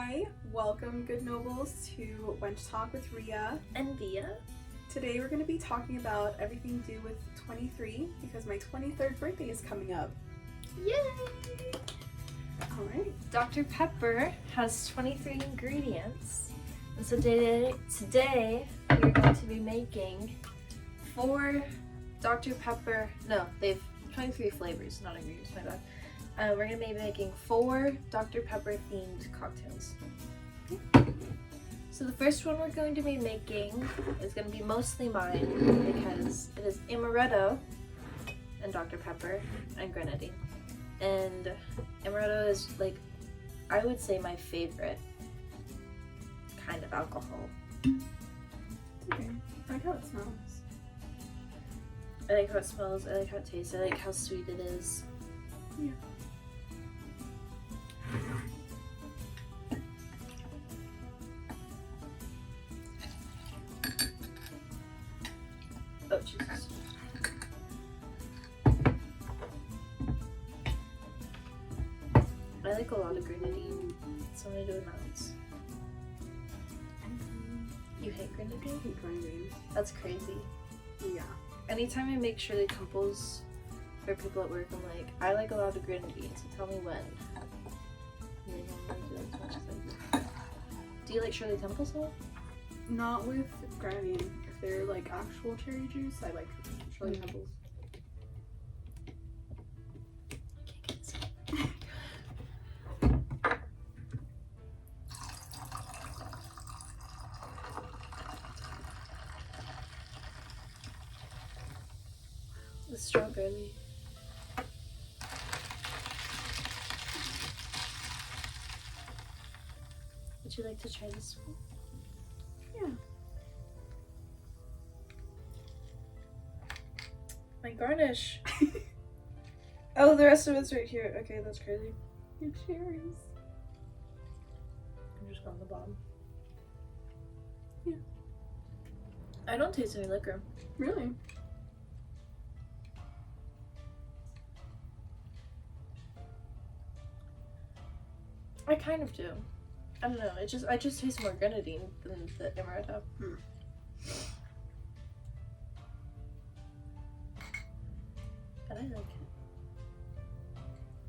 Hi, welcome Good Nobles to When to Talk with Ria. And Via. Today we're going to be talking about everything to do with 23 because my 23rd birthday is coming up. Yay! Alright. Dr. Pepper has 23 ingredients. And so today we're going to be making 4 Dr. Pepper, they have 23 flavors, not ingredients, my bad. We're going to be making 4 Dr. Pepper themed cocktails. So the first one we're going to be making is going to be mostly mine because it is amaretto and Dr. Pepper and grenadine. And amaretto is, like, I would say my favorite kind of alcohol. It's okay. I like how it smells. I like how it smells, I like how it tastes, I like how sweet it is. Yeah. Oh, Jesus. I like a lot of grenadine, so I'm gonna do amounts. You hate I grenadine? hate grenadine. That's crazy. Yeah. Anytime I make Shirley Temples for people at work, I'm like, I like a lot of grenadine, so tell me when. And they normally do as much as I do. Do you like Shirley Temples though? Not with grenadine. If they're like actual cherry juice, I like Shirley Temples. I can't get this. The strawberry. Would you like to try this one? Yeah. My garnish. Oh, the rest of it's right here. Okay, that's crazy. Your cherries. I'm just going to the bottom. Yeah. I don't taste any liquor. Really? I kind of do. I don't know. I just taste more grenadine than the amaretto. But I like it.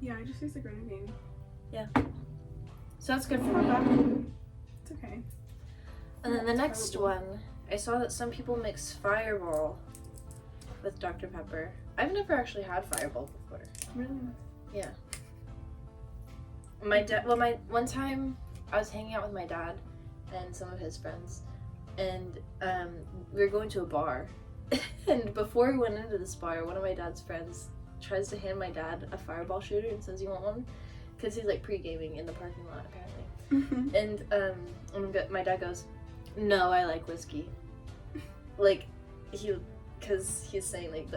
Yeah, I just taste the grenadine. So that's good for me. It's okay. And then the That's next terrible. one, I saw that some people mix Fireball with Dr. Pepper. I've never actually had Fireball before. Really? Yeah. One time I was hanging out with my dad and some of his friends, and we were going to a bar. And before we went into this bar, one of my dad's friends tries to hand my dad a Fireball shooter and says, "You want one?" Because he's like pre-gaming in the parking lot apparently. And my dad goes, "No, I like whiskey." Like because he's saying like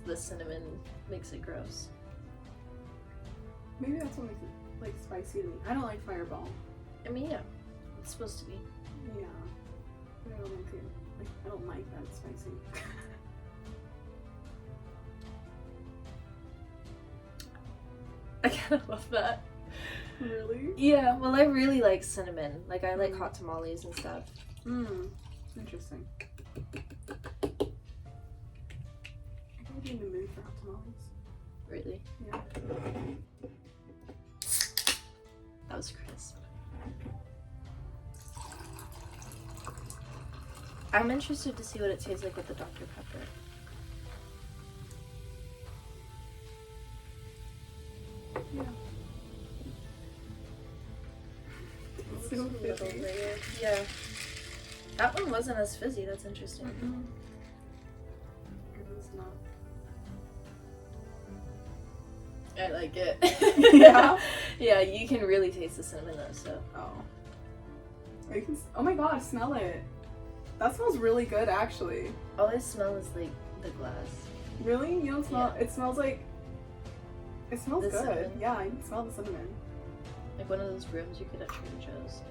the cinnamon makes it gross. Maybe that's what makes it like spicy to me. I don't like Fireball. I mean, yeah, it's supposed to be. Yeah. But I don't like it. Like, I don't like that spicy. I kind of love that. Really? Yeah, well, I really like cinnamon. Like, I like hot tamales and stuff. Interesting. I can be in the mood for hot tamales. Really. Yeah. That was crisp. I'm interested to see what it tastes like with the Dr. Pepper. Yeah. It's so A little fizzy. weird. Yeah. That one wasn't as fizzy. That's interesting. It was not. I like it. Yeah? Yeah, you can really taste the cinnamon though, so. Oh. You can. Oh my god! Smell it. That smells really good, actually. All I smell is like the glass. Really? You don't smell? Yeah. It smells like. It smells The good. cinnamon. Yeah, you can smell the cinnamon. Like one of those rooms you get at Trader Joe's.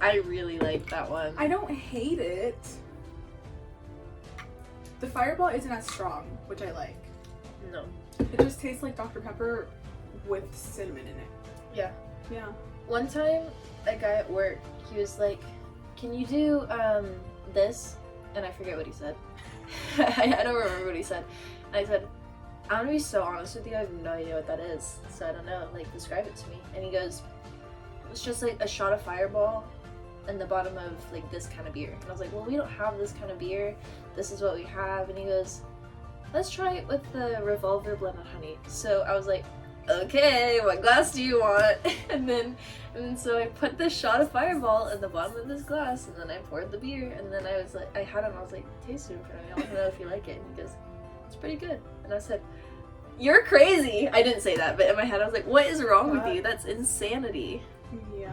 I really like that one. I don't hate it. The Fireball isn't as strong, which I like. No. It just tastes like Dr. Pepper with cinnamon in it. Yeah. Yeah. One time, a guy at work, he was like, "Can you do this?" And I forget what he said. I don't remember what he said. And I said, "I'm gonna be so honest with you, I have no idea what that is. So I don't know, like, describe it to me." And he goes, "It's just like a shot of Fireball in the bottom of like this kind of beer." And I was like, "Well, we don't have this kind of beer. This is what we have." And he goes, "Let's try it with the Revolver blended honey." So I was like, "Okay, what glass do you want?" And then so I put this shot of Fireball in the bottom of this glass, and then I poured the beer, and then I was like, I had it, and I was like, "Taste it in front of me. I want to know if you like it." And he goes, "It's pretty good." And I said, "You're crazy." I didn't say that, but in my head I was like, "What is wrong with you? That's insanity." Yeah.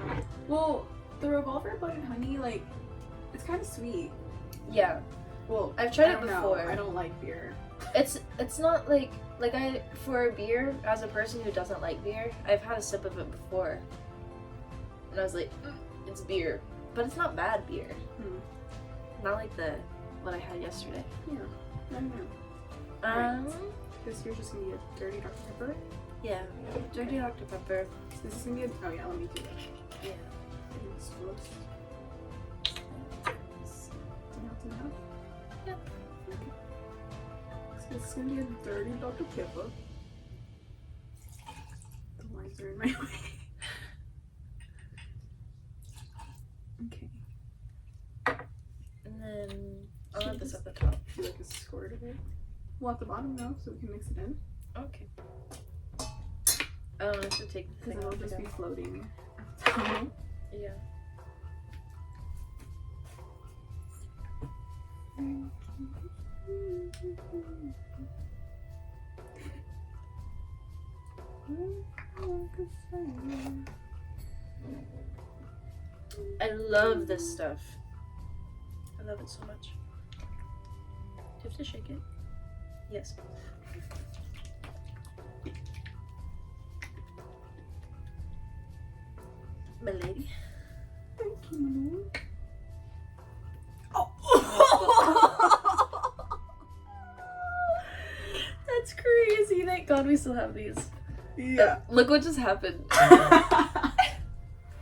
Well, the Revolver blended honey, like, it's kind of sweet. Yeah, Well, I've tried I it don't know. before. I don't like beer. It's not like I, for a beer, as a person who doesn't like beer, I've had a sip of it before, and I was like, it's beer, but it's not bad beer. Not like what I had yesterday. Yeah. I don't know. This year's just gonna be a dirty Dr. Pepper. Yeah, dirty Dr. Pepper. This is gonna be oh yeah, let me do that. Yeah. Yeah. Okay. So this is gonna be a dirty Dr. Pepper. The lines are in my way. Okay. And then I'll have this at the top. Do like a squirt of it. Well, at the bottom though, so we can mix it in. Okay. I should take the Because thing it'll off just be again. floating. at the top. Yeah. I love this stuff. I love it so much. Do you have to shake it? Yes. My lady. Thank you. Oh. That's crazy. Thank God we still have these. Yeah. Look what just happened.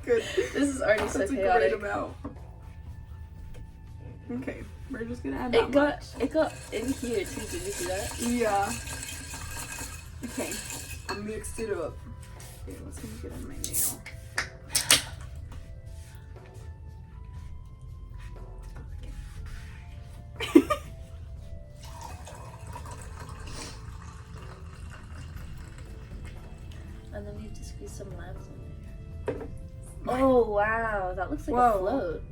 Good. This is already so That's a chaotic. great amount. Okay, we're just gonna add It that got in here too. Did you see that? Yeah. Okay, I mixed it up. Okay, let's get in my nail. And then we have to squeeze some limes in there. Oh wow, that looks like a Whoa. float.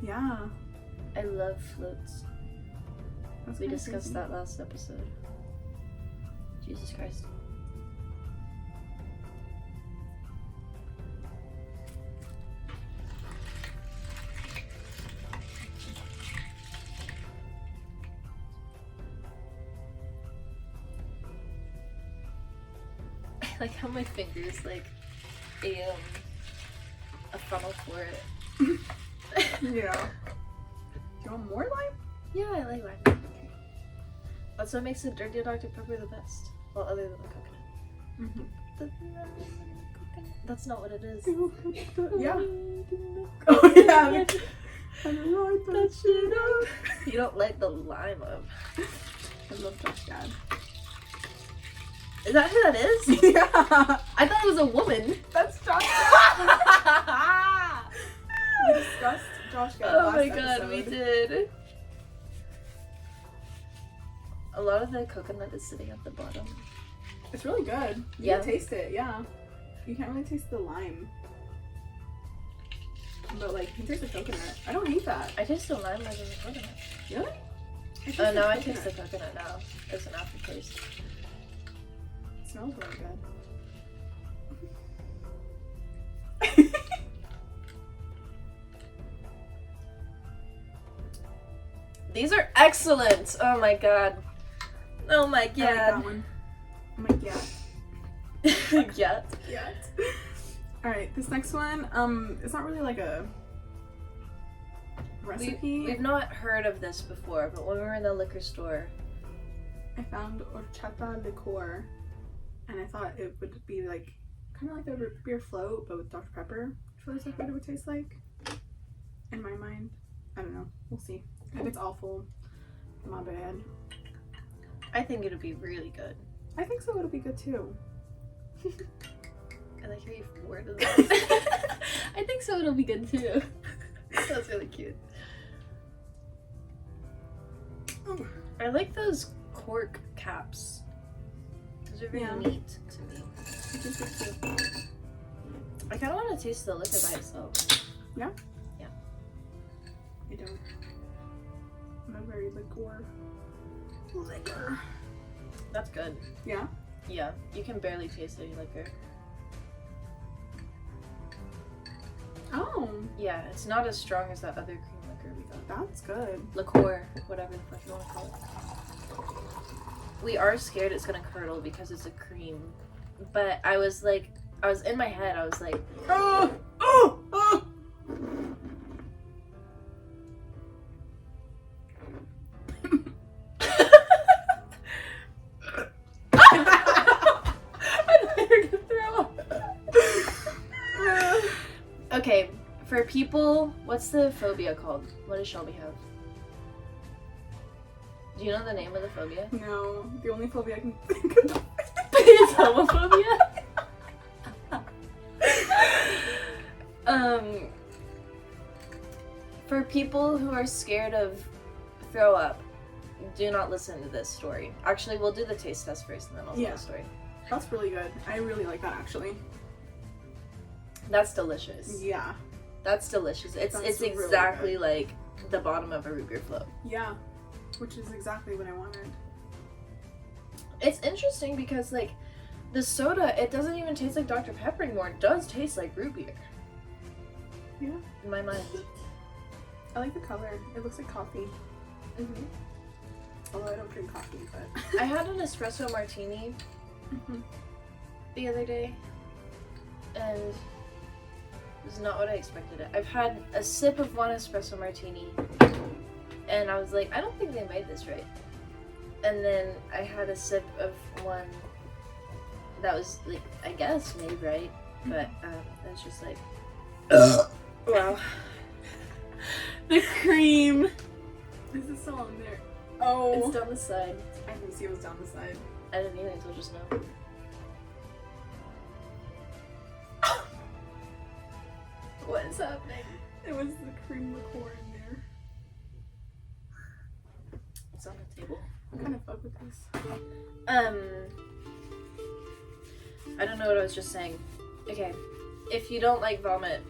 Yeah. I love floats. That's We kinda discussed crazy. that last episode. Jesus Christ. I like how my fingers like a funnel for it. Yeah. Do you want more lime? Yeah, I like lime. That's what makes the dirty Dr. Pepper the best. Well, other than the coconut. Mm-hmm. That's not what it is. Yeah. Oh yeah. I light that shit up. You don't light the lime up. I love Josh Gad. Is that who that is? Yeah. I thought it was a woman. That's Josh We discussed Josh Gad Oh last my god, episode. we did. A lot of the coconut is sitting at the bottom. It's really good. You Yeah. can taste it, yeah. You can't really taste the lime. But like, you can taste the coconut. I don't hate that. I taste the lime more than the coconut. Really? Oh no, I taste the coconut now. It's an aftertaste. It smells really good. These are excellent! Oh my god. Oh my I like that god. one. I'm like, yeah. Yeah. Yeah. Alright, this next one, it's not really like a recipe. We've not heard of this before, but when we were in the liquor store, I found horchata liqueur, and I thought it would be like kind of like a root beer float, but with Dr. Pepper. I feel like that's what it would taste like. In my mind, I don't know. We'll see. If it's awful, my bad. I think it'll be really good. I think so. It'll be good too. I like how you worded that. I think so. It'll be good too. That's really cute. I like those cork caps. Those are very neat to me. It's just so cute. I kind of want to taste the liquor by itself. Yeah? Yeah. I don't. I'm a very liquor. That's good. Yeah? Yeah, you can barely taste any liquor. Oh. Yeah, it's not as strong as that other cream liquor we got. That's good. Liqueur, whatever the fuck you want to call it. We are scared it's gonna curdle because it's a cream. But I was in my head, I was like, Oh! Oh! Oh! Okay, for people, what's the phobia called? What does Shelby have? Do you know the name of the phobia? No, the only phobia I can think of Is homophobia? For people who are scared of throw up, do not listen to this story. Actually, we'll do the taste test first and then I'll tell the story. That's really good. I really like that actually. That's delicious. Yeah. That's delicious. It's That's really exactly good. like the bottom of a root beer float. Yeah. Which is exactly what I wanted. It's interesting because like the soda, it doesn't even taste like Dr. Pepper anymore. It does taste like root beer. Yeah. In my mind. I like the color. It looks like coffee. Mm-hmm. Although I don't drink coffee, but I had an espresso martini the other day, and it was not what I expected it. I've had a sip of one espresso martini, and I was like, I don't think they made this right. And then I had a sip of one that was like, I guess made right, but it was just like, wow. The cream. Is this still on there? Oh. It's down the side. I didn't see it was down the side. I didn't either until just now. What is happening? It was the cream liqueur in there. It's on the table. I kind of fuck with this. I don't know what I was just saying. Okay, if you don't like vomit,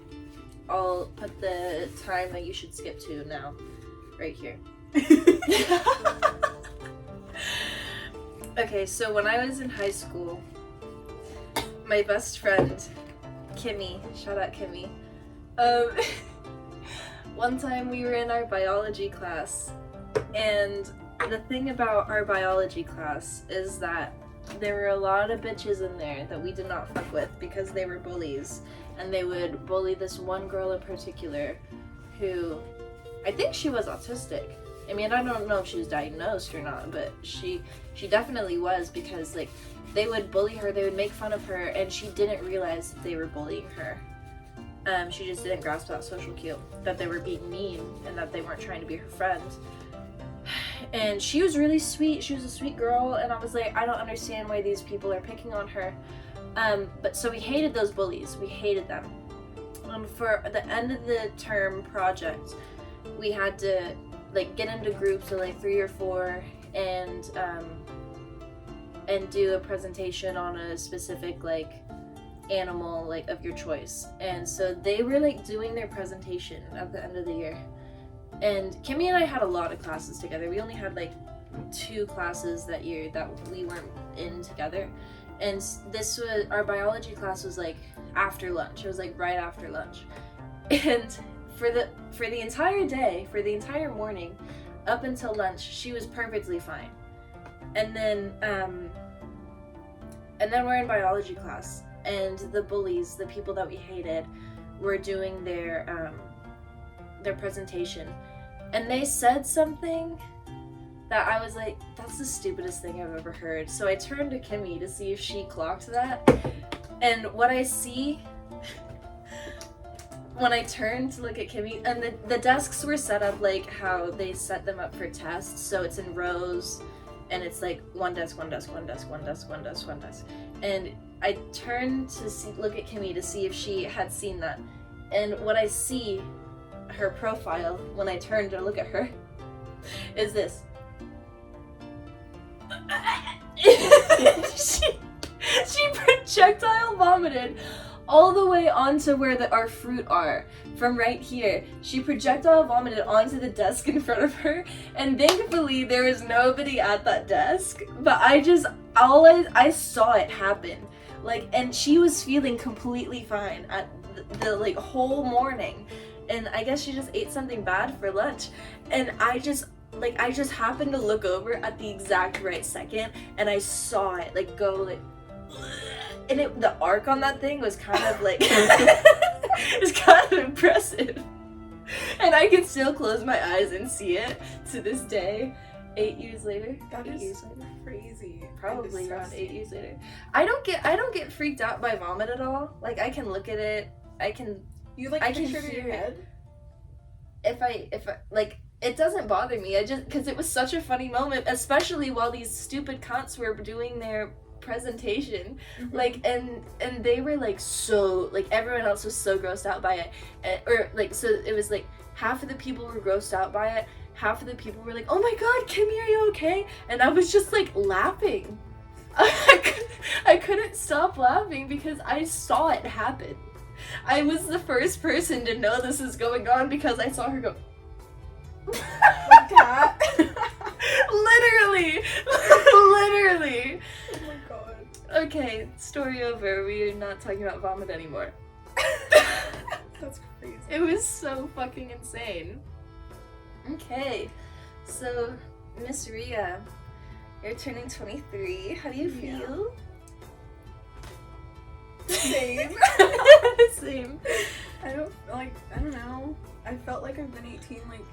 I'll put the time that you should skip to now, right here. Okay, so when I was in high school, my best friend, Kimmy, shout out Kimmy, one time we were in our biology class, and the thing about our biology class is that there were a lot of bitches in there that we did not fuck with because they were bullies, and they would bully this one girl in particular who, I think she was autistic. I mean, I don't know if she was diagnosed or not, but she definitely was, because like they would bully her, they would make fun of her, and she didn't realize that they were bullying her. She just didn't grasp that social cue, that they were being mean and that they weren't trying to be her friend. And she was really sweet. She was a sweet girl, and I was like, I don't understand why these people are picking on her. But so we hated those bullies. We hated them. For the end of the term project, we had to like get into groups of like 3 or 4 and do a presentation on a specific like animal like of your choice. And so they were like doing their presentation at the end of the year. And Kimmy and I had a lot of classes together. We only had like 2 classes that year that we weren't in together. And this was, our biology class was like after lunch. It was like right after lunch. And for the entire day, for the entire morning, up until lunch, she was perfectly fine. And then we're in biology class, and the bullies, the people that we hated, were doing their presentation, and they said something that I was like, that's the stupidest thing I've ever heard. So I turned to Kimmy to see if she clocked that. And what I see when I turned to look at Kimmy, and the desks were set up like how they set them up for tests. So it's in rows, and it's like one desk, one desk, one desk, one desk, one desk, one desk. And I turned to look at Kimmy to see if she had seen that. And what I see, her profile, when I turned to look at her, is this. she projectile vomited all the way onto where our fruit are. From right here, she projectile vomited onto the desk in front of her, and thankfully there was nobody at that desk. But I saw it happen, like, and she was feeling completely fine at the like whole morning, and I guess she just ate something bad for lunch, and I just happened to look over at the exact right second, and I saw it like go like, and the arc on that thing was kind of like it was kind of impressive, and I can still close my eyes and see it to this day. 8 years later. That 8 is years later. crazy. Probably around 8 years later. I don't get freaked out by vomit at all. Like, I can look at it. You like I can picture it in your hear it. head? If I like, it doesn't bother me. Because it was such a funny moment, especially while these stupid cunts were doing their presentation. Mm-hmm. Like, and they were like, so, like, everyone else was so grossed out by it. So it was like half of the people were grossed out by it, half of the people were like, oh my god, Kimmy, are you okay? And I was just like laughing. I couldn't stop laughing because I saw it happen. I was the first person to know this is going on because I saw her go Like that? literally. Oh my god. Okay, story over. We are not talking about vomit anymore. That's crazy. It was so fucking insane. Okay, so Miss Ria, you're turning 23. How do you feel? Same. Same. I don't know. I felt like I've been 18 like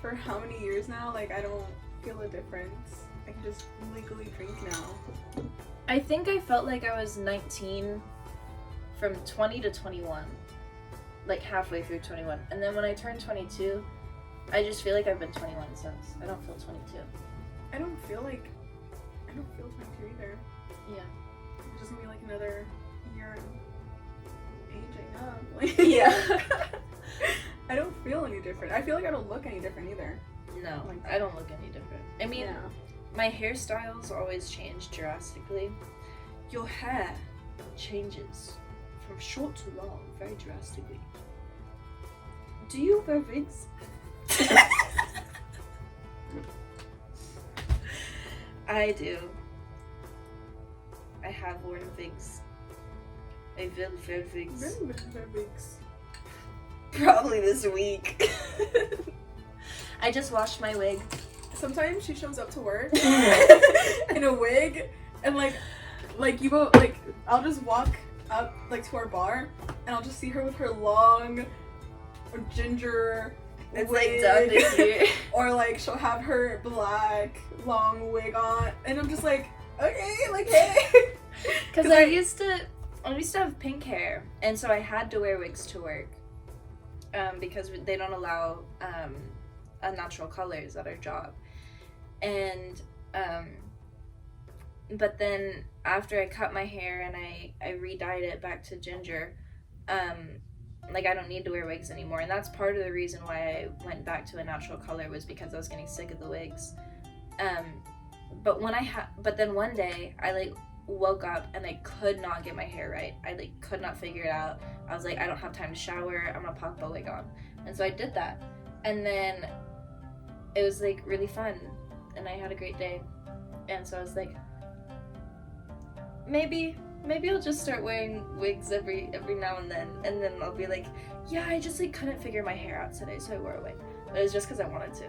for how many years now? Like I don't feel a difference. I can just legally drink now. I think I felt like I was 19 from 20 to 21. Like halfway through 21. And then when I turned 22, I just feel like I've been 21 since. I don't feel 22. I don't feel 22 either. Yeah. It's just gonna be like another year aging up. Like, Yeah. I don't feel any different. I feel like I don't look any different either. No, Like- I don't look any different. I mean, Yeah. my hairstyles always change drastically. Your hair changes from short to long very drastically. Do you wear wigs? I do. I have worn wigs. I will wear wigs. Wigs. Probably this week. I just washed my wig. Sometimes she shows up to work in a wig, and like you go like I'll just walk up like to our bar, and I'll just see her with her long ginger It's wig, like down to here. or like she'll have her black long wig on, and I'm just like, okay, like hey, Because I used to have pink hair, and so I had to wear wigs to work. Because they don't allow unnatural colors at our job. And but then after I cut my hair and I re-dyed it back to ginger, like I don't need to wear wigs anymore. And that's part of the reason why I went back to a natural color, was because I was getting sick of the wigs. But then one day I like woke up and I could not get my hair right. I like could not figure it out. I was like, I don't have time to shower, I'm gonna pop a wig on. And so I did that, and then it was like really fun and I had a great day. And so I was like, maybe I'll just start wearing wigs every now and then I'll be like, yeah, I just like couldn't figure my hair out today, so I wore a wig. But it was just because I wanted to.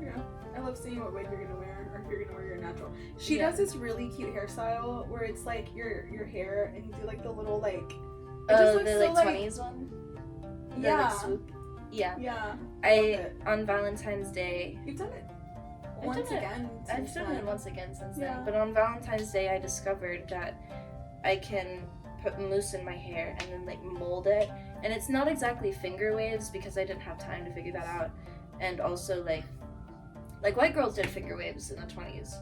Yeah, I love seeing what wig you're gonna wear, or if you're gonna wear your natural. She Yeah. does this really cute hairstyle where it's like your hair, and you do like the little like. It Oh, just looks the so, like 20s one? The, Yeah. like, swoop? Yeah. Yeah. On Valentine's Day. You've done it I've once done it. again. I've since done then. it once again since Yeah. then. But on Valentine's Day, I discovered that I can put mousse in my hair and then like mold it. And it's not exactly finger waves because I didn't have time to figure that out. And also like white girls did finger waves in the 20s.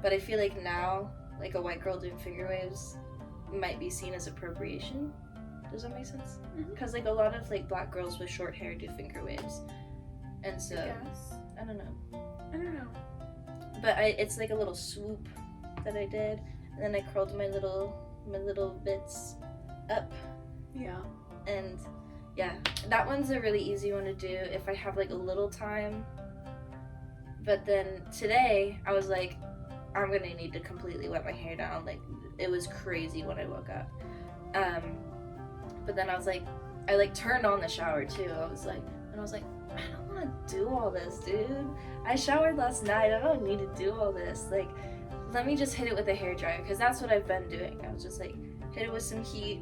But I feel like now, like a white girl doing finger waves might be seen as appropriation. Does that make sense? Mhm. Because like a lot of like black girls with short hair do finger waves. And so, Yes. I don't know. I don't know. But it's like a little swoop that I did, and then I curled my little bits up, Yeah. and yeah, that one's a really easy one to do if I have like a little time. But then today I was like, I'm gonna need to completely wet my hair down. Like it was crazy when I woke up. But then I was like, I like turned on the shower too. I was like, I don't want to do all this, dude. I showered last night. I don't need to do all this. Like, let me just hit it with a hairdryer, because that's what I've been doing. I was just like, hit it with some heat,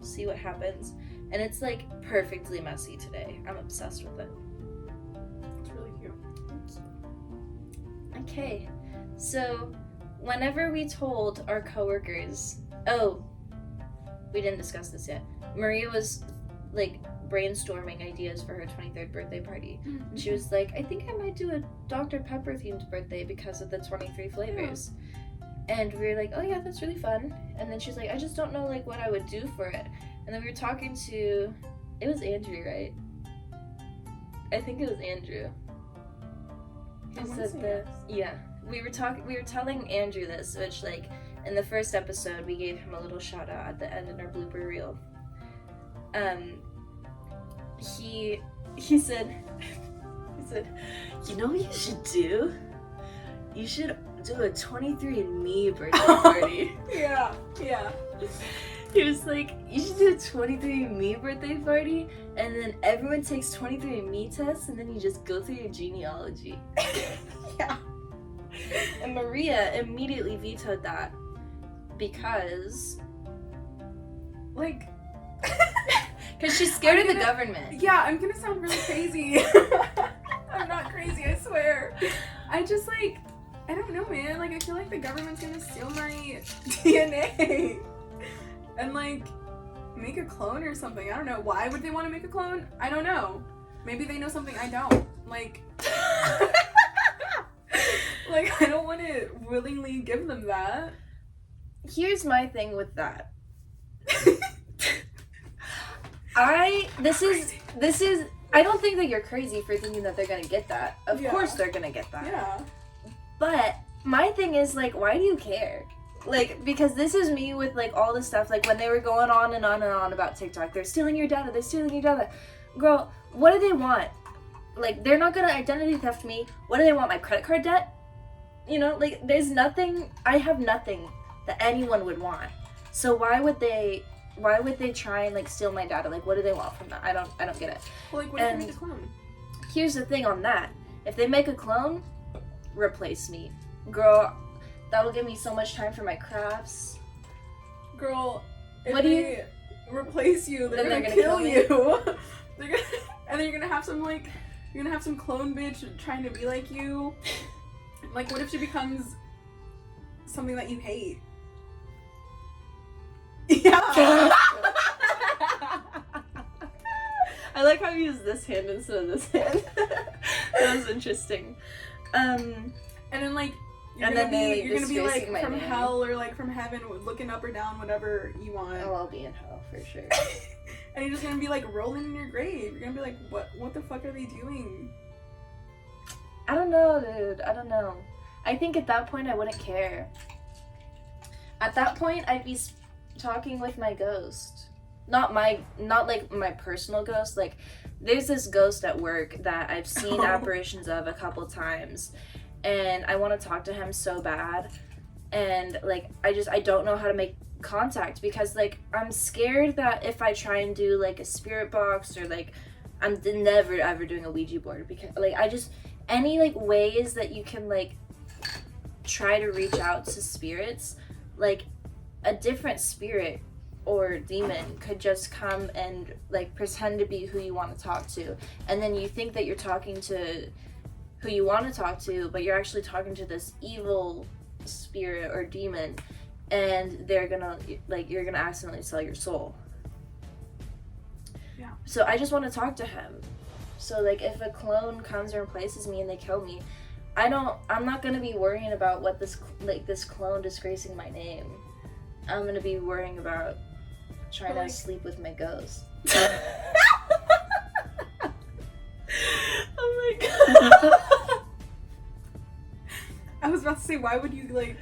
see what happens. And it's like perfectly messy today. I'm obsessed with it. It's really cute. Okay, so whenever we told our coworkers, we didn't discuss this yet. Maria was like brainstorming ideas for her 23rd birthday party. And she was like, I think I might do a Dr. Pepper themed birthday because of the 23 flavors. And we were like, oh yeah, that's really fun. And then she's like, I just don't know like what I would do for it. And then we were talking to, it was Andrew, right? I think it was Andrew. I Who wanna said say the, yes. yeah. We were telling Andrew this, which like in the first episode we gave him a little shout out at the end in our blooper reel. He said, you know what you should do? You should do a 23andMe birthday party. Yeah. He was like, you should do a 23andMe birthday party, and then everyone takes 23andMe tests, and then you just go through your genealogy. Yeah. And Maria immediately vetoed that because Like. she's scared I'm of the gonna- government. Yeah, I'm gonna sound really crazy. I'm not crazy, I swear. I just like, I don't know, man. Like, I feel like the government's gonna steal my DNA and like make a clone or something. I don't know. Why would they want to make a clone? I don't know. Maybe they know something I don't. Like, like I don't want to willingly give them that. Here's my thing with that. This is I don't think that you're crazy for thinking that they're gonna get that. Of Yeah. course they're gonna get that. Yeah. But my thing is like, why do you care? Like, because this is me with like all this stuff, like when they were going on and on and on about TikTok, they're stealing your data. Girl, what do they want? Like, they're not gonna identity theft me. What do they want? My credit card debt? You know, like I have nothing that anyone would want. So why would they try and like steal my data? Like, what do they want from that? I don't get it. Well, like, what if they make a clone? Here's the thing on that. If they make a clone, replace me. Girl, that'll give me so much time for my crafts. Girl, if What do you- they replace you, they're Then gonna they're kill gonna you. They're gonna, and then you're gonna have some clone bitch trying to be like you. Like, what if she becomes something that you hate? Yeah. I like how you use this hand instead of this hand. That was interesting. And then like you're And gonna then they, be you're gonna be like disgracing my from name. hell or like from heaven, looking up or down, whatever you want. Oh, I'll be in hell for sure. And you're just gonna be like rolling in your grave. You're gonna be like, what the fuck are they doing? I don't know, dude. I don't know. I think at that point I wouldn't care. At that point I'd be talking with my ghost. Not like my personal ghost. Like, there's this ghost at work that I've seen Oh. apparitions of a couple times, and I want to talk to him so bad, and like I don't know how to make contact because like I'm scared that if I try and do like a spirit box or like I'm never ever doing a Ouija board because like any like ways that you can like try to reach out to spirits, like a different spirit or demon could just come and like pretend to be who you want to talk to, and then you think that you're talking to who you want to talk to, but you're actually talking to this evil spirit or demon, and they're gonna like you're gonna accidentally sell your soul. Yeah. So I just want to talk to him. So like if a clone comes and replaces me and they kill me, I'm not gonna be worrying about what this clone disgracing my name. I'm gonna be worrying about trying to sleep with my ghost. Oh my god. I was about to say, why would you like?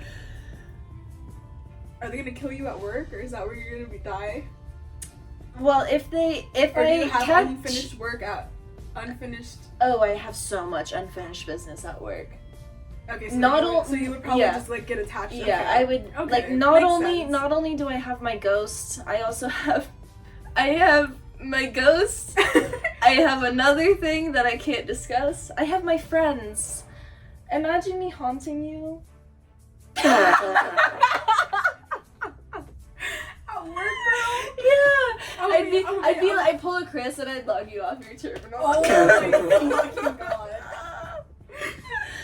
Are they gonna kill you at work, or is that where you're gonna die? Well, if Or do you have catch... unfinished work at unfinished? Oh, I have so much unfinished business at work. Okay, so Not so you would probably just like get attached. Yeah, okay. I would Okay, like makes sense. not only do I have my ghost, I have my ghost. I have another thing that I can't discuss. I have my friends. Imagine me haunting you. At work, girl. Yeah, I'd be I'd pull a Chris and I'd log you off your terminal. Oh my fucking god.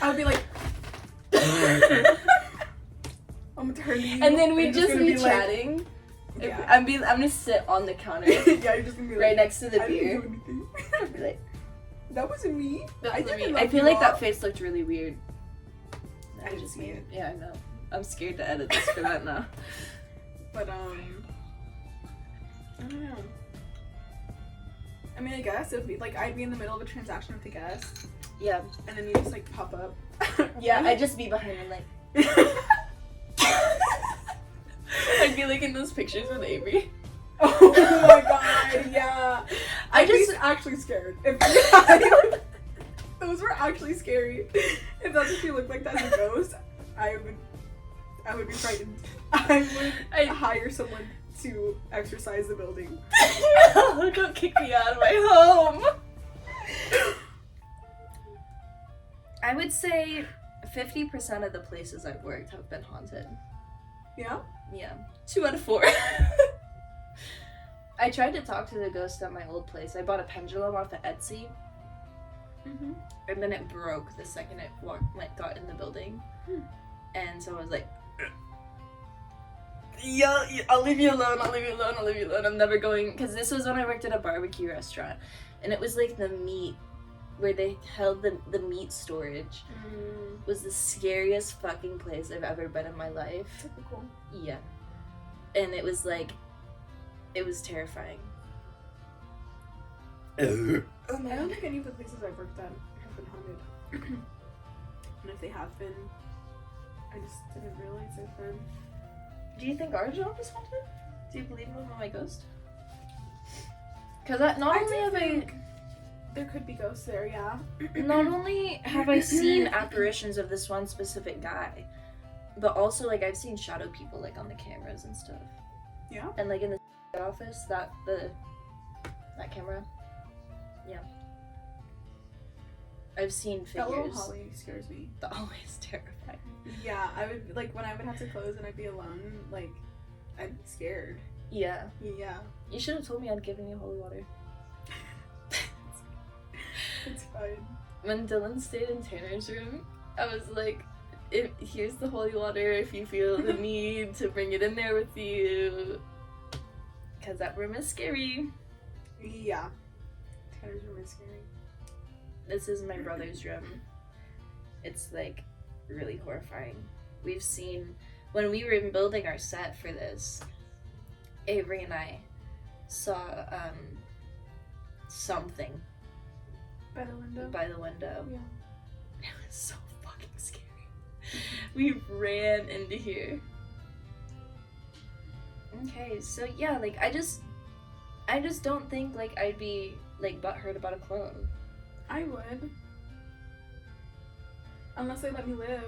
I would be like, I'm gonna turn to you. And then we'd you're just gonna be like, chatting. yeah. I'm gonna sit on the counter Yeah, you're just gonna be like, right next to the I beer. didn't do anything. I'd be like, That wasn't me. I didn't. I feel like that face looked really weird. I didn't see it. Yeah, I know. I'm scared to edit this for that now. But I don't know. I mean, I guess it'd be like I'd be in the middle of a transaction with a guest, Yeah. and then you just like pop up. Yeah, I'd just be behind him like. I'd be like in those pictures with Avery. Oh my god, yeah. I just actually scared. If those were actually scary. If that's what you look like as a ghost, I would be frightened. I'd hire someone to exercise the building. Don't kick me out of my home. I would say 50% of the places I've worked have been haunted. Yeah? Yeah. 2 out of 4. I tried to talk to the ghost at my old place. I bought a pendulum off of Etsy. Mm-hmm. And then it broke the second it got in the building. And so I was like, yeah, I'll leave you alone, I'm never going, because this was when I worked at a barbecue restaurant, and it was like the meat, where they held the meat storage, was the scariest fucking place I've ever been in my life. Typical. Yeah. And it was like, it was terrifying. I don't think any of the places I've worked at have been haunted. And if they have been, I just didn't realize they've been. Do you think our job is haunted? Do you believe in my ghost? Because not only have I... There could be ghosts there, yeah. Not only have I seen apparitions of this one specific guy, but also like I've seen shadow people like on the cameras and stuff. Yeah? And like in the office, that camera. Yeah. I've seen figures. That little Holly scares me. The always terrifying. Yeah, I would, like, when I would have to close and I'd be alone, like, I'd be scared. Yeah. Yeah. You should have told me I'd given you holy water. It's fine. When Dylan stayed in Tanner's room, I was like, here's the holy water if you feel the need to bring it in there with you. Because that room is scary. Yeah. Tanner's room is scary. This is my brother's room. It's like really horrifying. We've seen, when we were building our set for this, Avery and I saw something By the window? by the window. Yeah. It was so fucking scary. We ran into here. Okay, so yeah, like I just don't think like I'd be like butthurt about a clone. I would. Unless they let me live.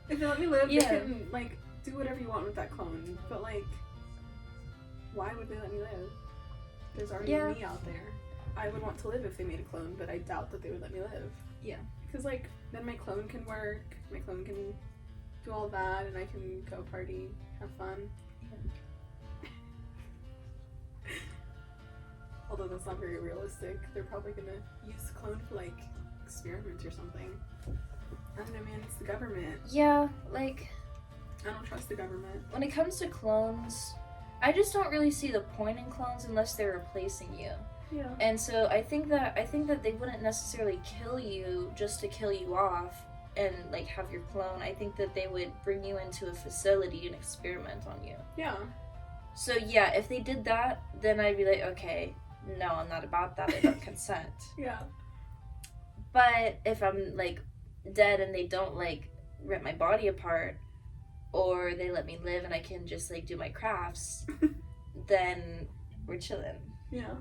If they let me live, Yeah. they can, like, do whatever you want with that clone. But, like, why would they let me live? There's already Yeah. me out there. I would want to live if they made a clone, but I doubt that they would let me live. Yeah. Because, like, then my clone can work, my clone can do all that, and I can go party, have fun. although that's not very realistic. They're probably gonna use clone for like experiments or something. I don't know, man. It's the government. Yeah, like, I don't trust the government. when it comes to clones, I just don't really see the point in clones unless they're replacing you. Yeah. And so I think that they wouldn't necessarily kill you just to kill you off and like have your clone. I think that they would bring you into a facility and experiment on you. Yeah. So yeah, if they did that, then I'd be like, okay, no, I'm not about that. I don't consent. Yeah. But if I'm like dead and they don't like rip my body apart, or they let me live and I can just like do my crafts, then we're chilling. Yeah.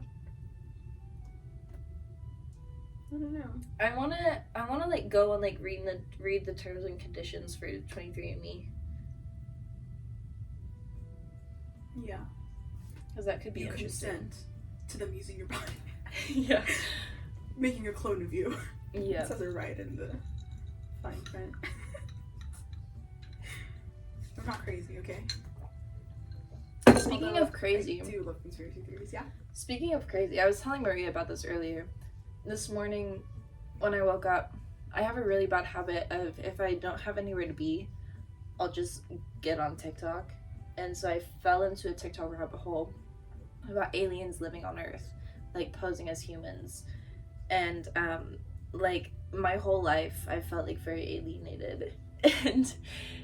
I don't know. I wanna like go and like read the terms and conditions for 23andMe, Yeah. because that could be You interesting. consent to them using your body. Yeah. Making a clone of you. Yeah. It says it right in the fine print. I'm not crazy, okay? Speaking Although of crazy, I do love conspiracy theories, yeah. Speaking of crazy, I was telling Maria about this earlier. This morning, when I woke up, I have a really bad habit of if I don't have anywhere to be, I'll just get on TikTok. And so I fell into a TikTok rabbit hole about aliens living on Earth, like posing as humans. And like my whole life, I felt like very alienated.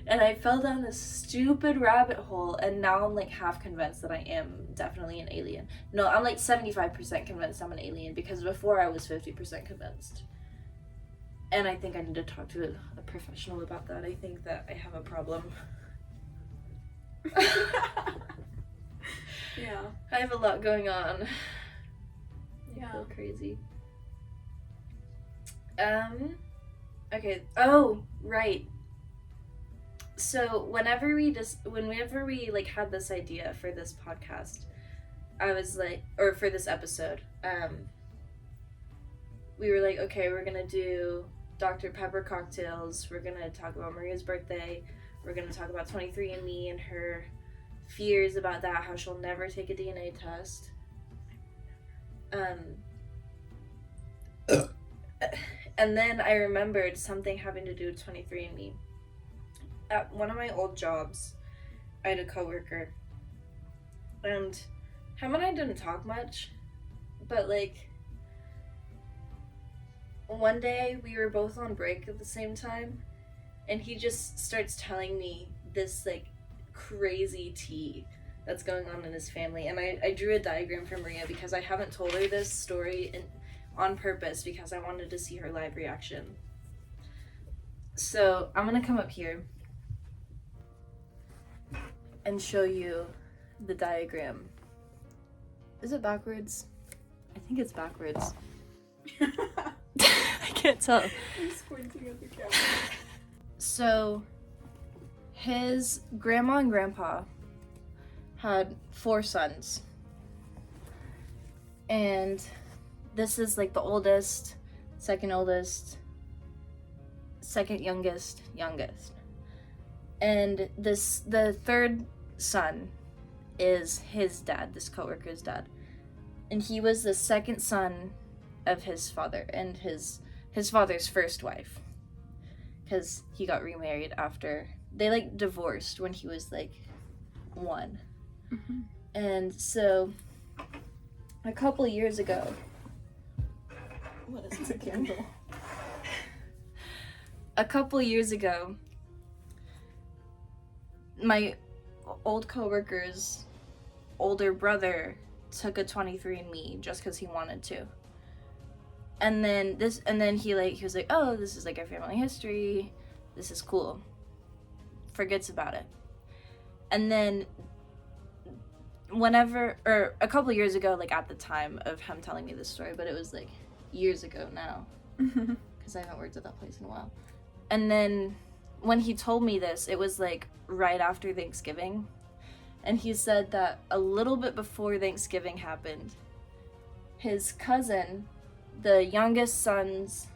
And I fell down this stupid rabbit hole, and now I'm like half convinced that I am definitely an alien. No, I'm like 75% convinced I'm an alien, because before I was 50% convinced. And I think I need to talk to a professional about that. I think that I have a problem. Yeah. I have a lot going on. Yeah. I feel crazy. Okay. Oh, right. So whenever we like had this idea for this podcast, I was like, or for this episode, we were like, okay, we're gonna do Dr. Pepper cocktails. We're gonna talk about Maria's birthday. We're gonna talk about 23andMe and her fears about that, how she'll never take a DNA test. And then I remembered something having to do with 23andMe. At one of my old jobs, I had a coworker, and him and I didn't talk much, but like one day we were both on break at the same time, and he just starts telling me this like crazy tea that's going on in his family. And I drew a diagram for Maria because I haven't told her this story on purpose, because I wanted to see her live reaction. So I'm gonna come up here and show you the diagram. Is it backwards? I think it's backwards. I can't tell. I'm squinting at the camera. So his grandma and grandpa had 4 sons. And this is like the oldest, second oldest, second youngest. And the third son is his dad, this coworker's dad. And he was the second son of his father and his father's first wife. Because he got remarried after they like divorced when he was like 1. Mm-hmm. And so a couple years ago, what is It's a candle. a couple years ago, my old coworker's older brother took a 23andMe just because he wanted to. And then he was like, oh, this is like our family history. This is cool. Forgets about it. And then a couple years ago, like at the time of him telling me this story, but it was like years ago now, because I haven't worked at that place in a while. And then when he told me this, it was like right after Thanksgiving. And he said that a little bit before Thanksgiving happened, his cousin, the youngest son's...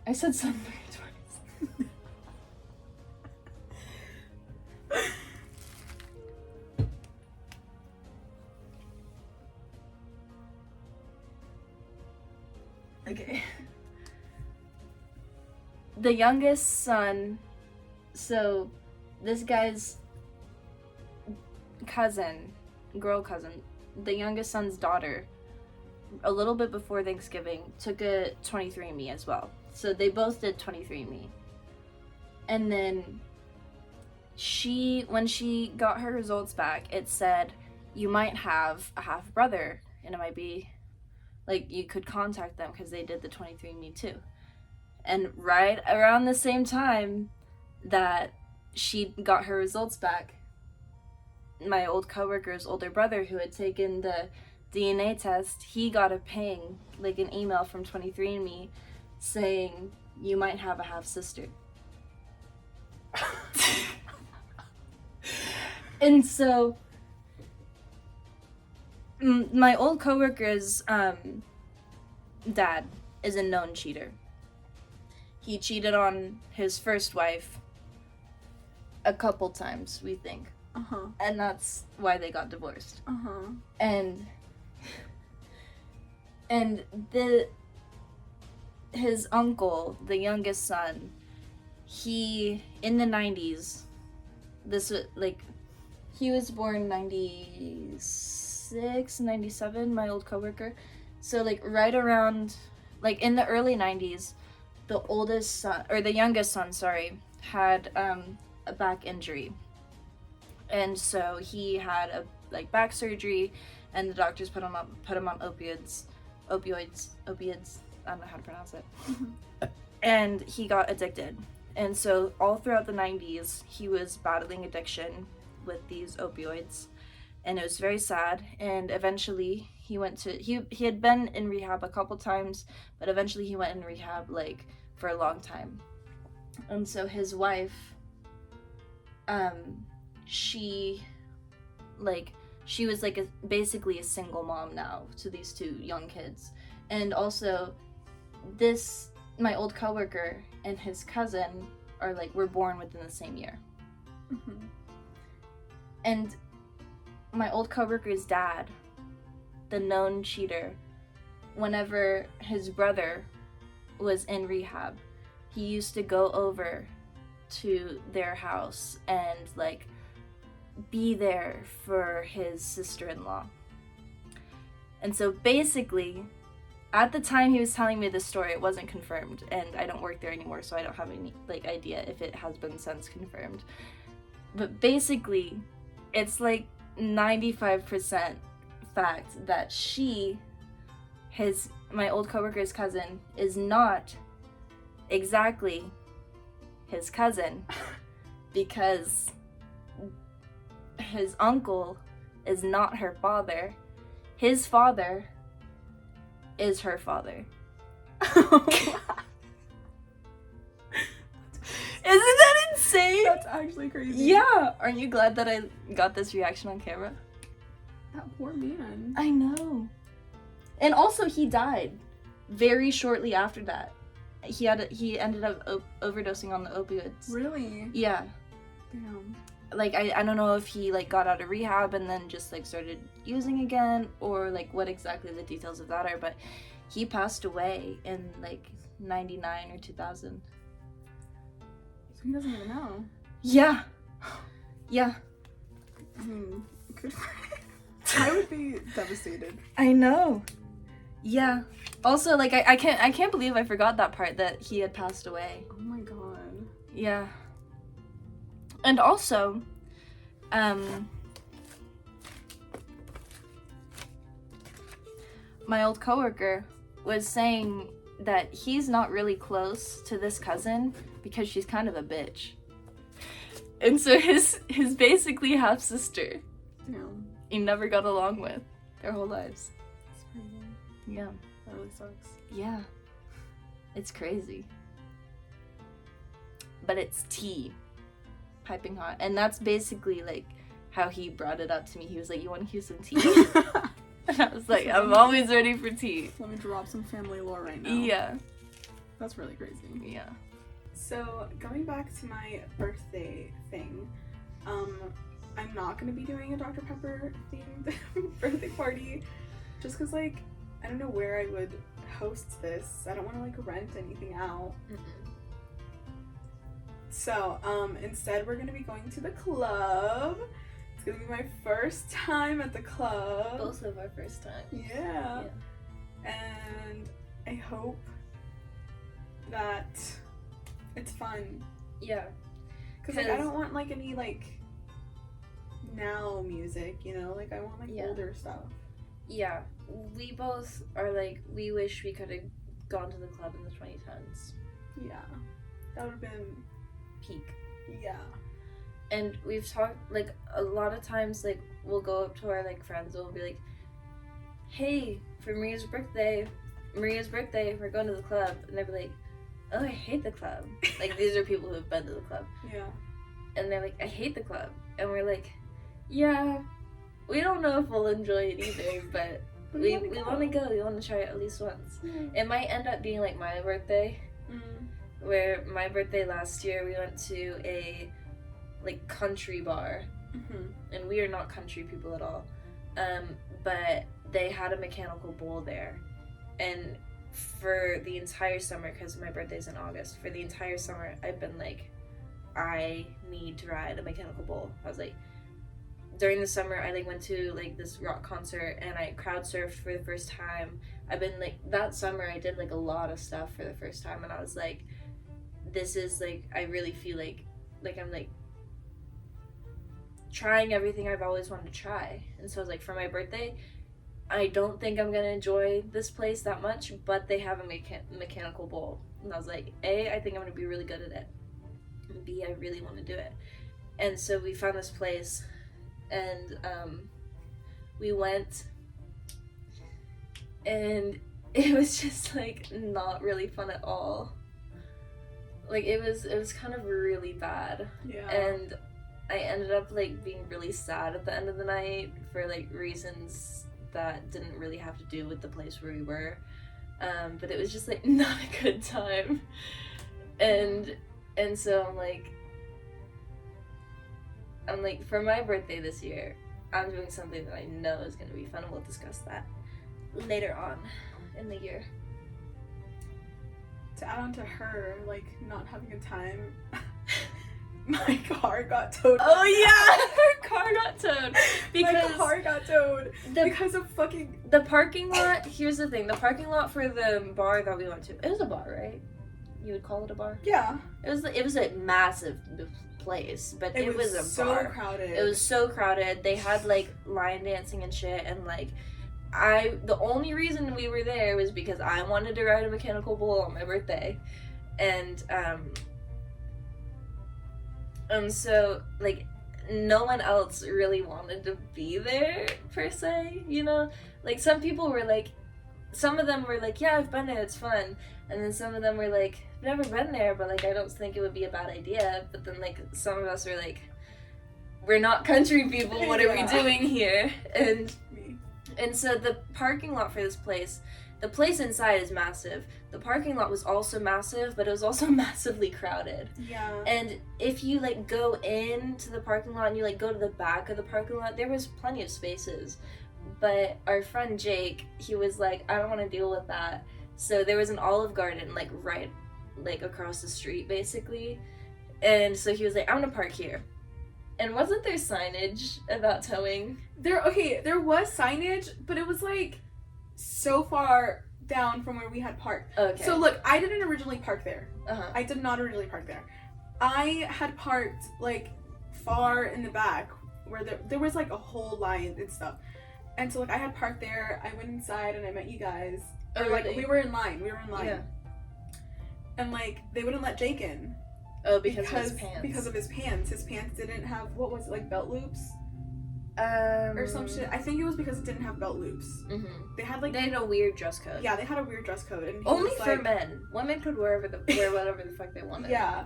I said something twice. the youngest son, so this guy's girl cousin, the youngest son's daughter, a little bit before Thanksgiving, took a 23andMe as well. So they both did 23andMe. And then when she got her results back, it said, you might have a half brother, and it might be, like, you could contact them because they did the 23andMe too. And right around the same time that she got her results back, my old coworker's older brother, who had taken the DNA test, he got a ping, like an email from 23andMe saying, you might have a half sister. And so my old coworker's dad is a known cheater. He cheated on his first wife a couple times, we think. And that's why they got divorced. And his uncle, the youngest son, he, in the 90s, he was born 96, 97, my old coworker. So, like, right around, like, in the early 90s, the youngest son, had a back injury. And so he had back surgery, and the doctors put him on opioids, I don't know how to pronounce it. And he got addicted. And so all throughout the 90s, he was battling addiction with these opioids, and it was very sad. And eventually he had been in rehab a couple times, but eventually he went in rehab for a long time. And so his wife, she was basically a single mom now to these two young kids. And also my old coworker and his cousin were born within the same year. And my old coworker's dad, the known cheater, whenever his brother was in rehab, he used to go over to their house and be there for his sister-in-law. And so basically, at the time he was telling me this story, it wasn't confirmed, and I don't work there anymore, so I don't have any idea if it has been since confirmed. But basically, it's 95% fact that my old coworker's cousin, is not exactly his cousin, because his uncle is not her father. His father is her father. Isn't that insane? That's actually crazy. Yeah. Aren't you glad that I got this reaction on camera? That poor man. I know. And also, he died very shortly after that. He ended up overdosing on the opioids. Really? Yeah. Damn. I don't know if he got out of rehab and then just started using again, or what exactly the details of that are, but he passed away in 99 or 2000. So he doesn't even know. Yeah. Yeah. I mean, good for him. I would be devastated. I know. Yeah. Also, I can't believe I forgot that part, that he had passed away. Oh my god. Yeah. And also, my old coworker was saying that he's not really close to this cousin because she's kind of a bitch. And so his basically half sister, Damn. he never got along with their whole lives. That's crazy. Yeah. That really sucks. Yeah. It's crazy. But it's tea. Piping hot. And that's basically how he brought it up to me. He was like, you want to hear some tea? And I was like, I'm always ready for tea. Let me drop some family lore right now. Yeah. That's really crazy. Yeah. So, going back to my birthday thing, I'm not going to be doing a Dr. Pepper themed birthday party, just because, I don't know where I would host this. I don't want to, rent anything out. So, instead we're gonna be going to the club. It's gonna be my first time at the club. Both of our first time. Yeah. And I hope that it's fun. Yeah. Cause like I don't want like any like now music, you know, like I want like older stuff. Yeah, we both are like, we wish we could have gone to the club in the 2010s. Yeah, that would have been peak. Yeah. And we've talked, like, a lot of times, like, we'll go up to our, like, friends and we'll be like, hey, for Maria's birthday, we're going to the club. And they'll be like, oh, I hate the club. Like, these are people who have been to the club. Yeah. And they're like, I hate the club. And we're like, yeah, we don't know if we'll enjoy it either, but we want to go. We want to try it at least once. It might end up being like my birthday, where my birthday last year we went to a like country bar, and we are not country people at all, but they had a mechanical bull there, and for the entire summer, because my birthday's in August, for the entire summer I've been like, I need to ride a mechanical bull. I was like, during the summer, I like went to like this rock concert and I crowd surfed for the first time. I've been like, that summer I did like a lot of stuff for the first time, and I was like, this is like, I really feel like I'm like trying everything I've always wanted to try. And so I was like, for my birthday, I don't think I'm gonna enjoy this place that much, but they have a mechanical bull. And I was like, A, I think I'm gonna be really good at it, and B, I really want to do it. And so we found this place, and we went, and it was just like not really fun at all. Like it was kind of really bad. Yeah. And I ended up like being really sad at the end of the night for like reasons that didn't really have to do with the place where we were, but it was just like not a good time. And so I'm like, for my birthday this year, I'm doing something that I know is going to be fun, and we'll discuss that later on in the year. To add on to her, like, not having a time, my car got towed. Oh yeah! Her car got towed. My car got towed because of fucking... The parking lot, here's the thing, the parking lot for the bar that we went to, it was a bar, right? You would call it a bar? Yeah. It was a massive place, but it was a so bar. Crowded. It was so crowded. They had like line dancing and shit, and like the only reason we were there was because I wanted to ride a mechanical bull on my birthday, and so like no one else really wanted to be there per se, you know? Like some people were like, some of them were like, yeah, I've been there, it's fun. And then some of them were like, I've never been there, but like I don't think it would be a bad idea. But then like some of us were like, we're not country people, what are we doing here? And so the parking lot for this place, the place inside is massive. The parking lot was also massive, but it was also massively crowded. Yeah. And if you like go into the parking lot and you like go to the back of the parking lot, there was plenty of spaces. But our friend Jake, he was like, I don't want to deal with that. So there was an Olive Garden like right like across the street basically. And so he was like, I'm gonna park here. And wasn't there signage about towing? There was signage, but it was like so far down from where we had parked. Okay. So look, I didn't originally park there. Uh-huh. I did not originally park there. I had parked like far in the back where there was like a whole line and stuff. And so like I had parked there, I went inside and I met you guys. Or like we were in line. Yeah. And like they wouldn't let Jake in. Oh, because of his pants. Because of his pants. His pants didn't have, what was it, like belt loops? Or some shit. I think it was because it didn't have belt loops. Mm-hmm. They had like... They had a weird dress code. Yeah, they had a weird dress code. And only for men. Women could wear whatever the fuck they wanted. Yeah.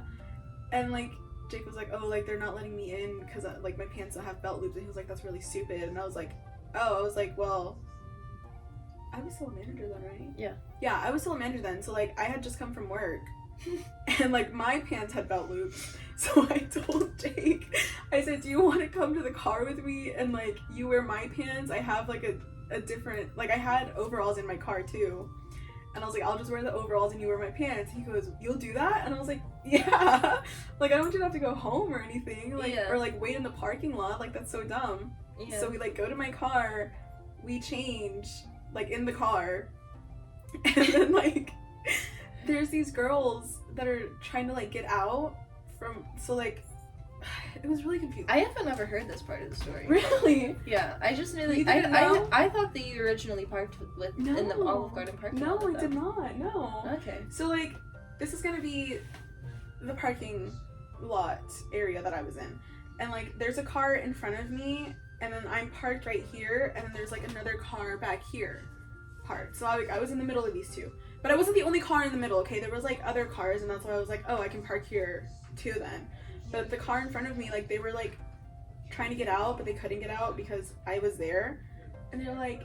And like, Jake was like, oh, like they're not letting me in because like my pants don't have belt loops. And he was like, that's really stupid. And I was like, well... I was still a manager then, right? Yeah. Yeah, I was still a manager then. So like, I had just come from work. And like my pants had belt loops, so I told Jake, I said, do you want to come to the car with me and like you wear my pants? I have like a different, like I had overalls in my car too, And I was like, I'll just wear the overalls and you wear my pants. He goes, you'll do that? And I was like, yeah. Like, I don't want you to have to go home or anything. Like, Yeah. or like wait in the parking lot. Like, that's so dumb. Yeah. So we like go to my car, we change, like in the car. And then like, there's these girls that are trying to like get out from, so like, it was really confusing. I haven't ever heard this part of the story. Really? Yeah, I just knew that. You didn't know? I thought that you originally parked in the No. Olive Garden parking No, lot. with I did them. not. No. Okay. So like, this is gonna be the parking lot area that I was in, and like, there's a car in front of me, and then I'm parked right here, and then there's like another car back here, parked. So I was in the middle of these two, but I wasn't the only car in the middle. Okay, there was like other cars, and that's why I was like, oh, I can park here too then. But the car in front of me, like, they were like trying to get out, but they couldn't get out because I was there, and they're like,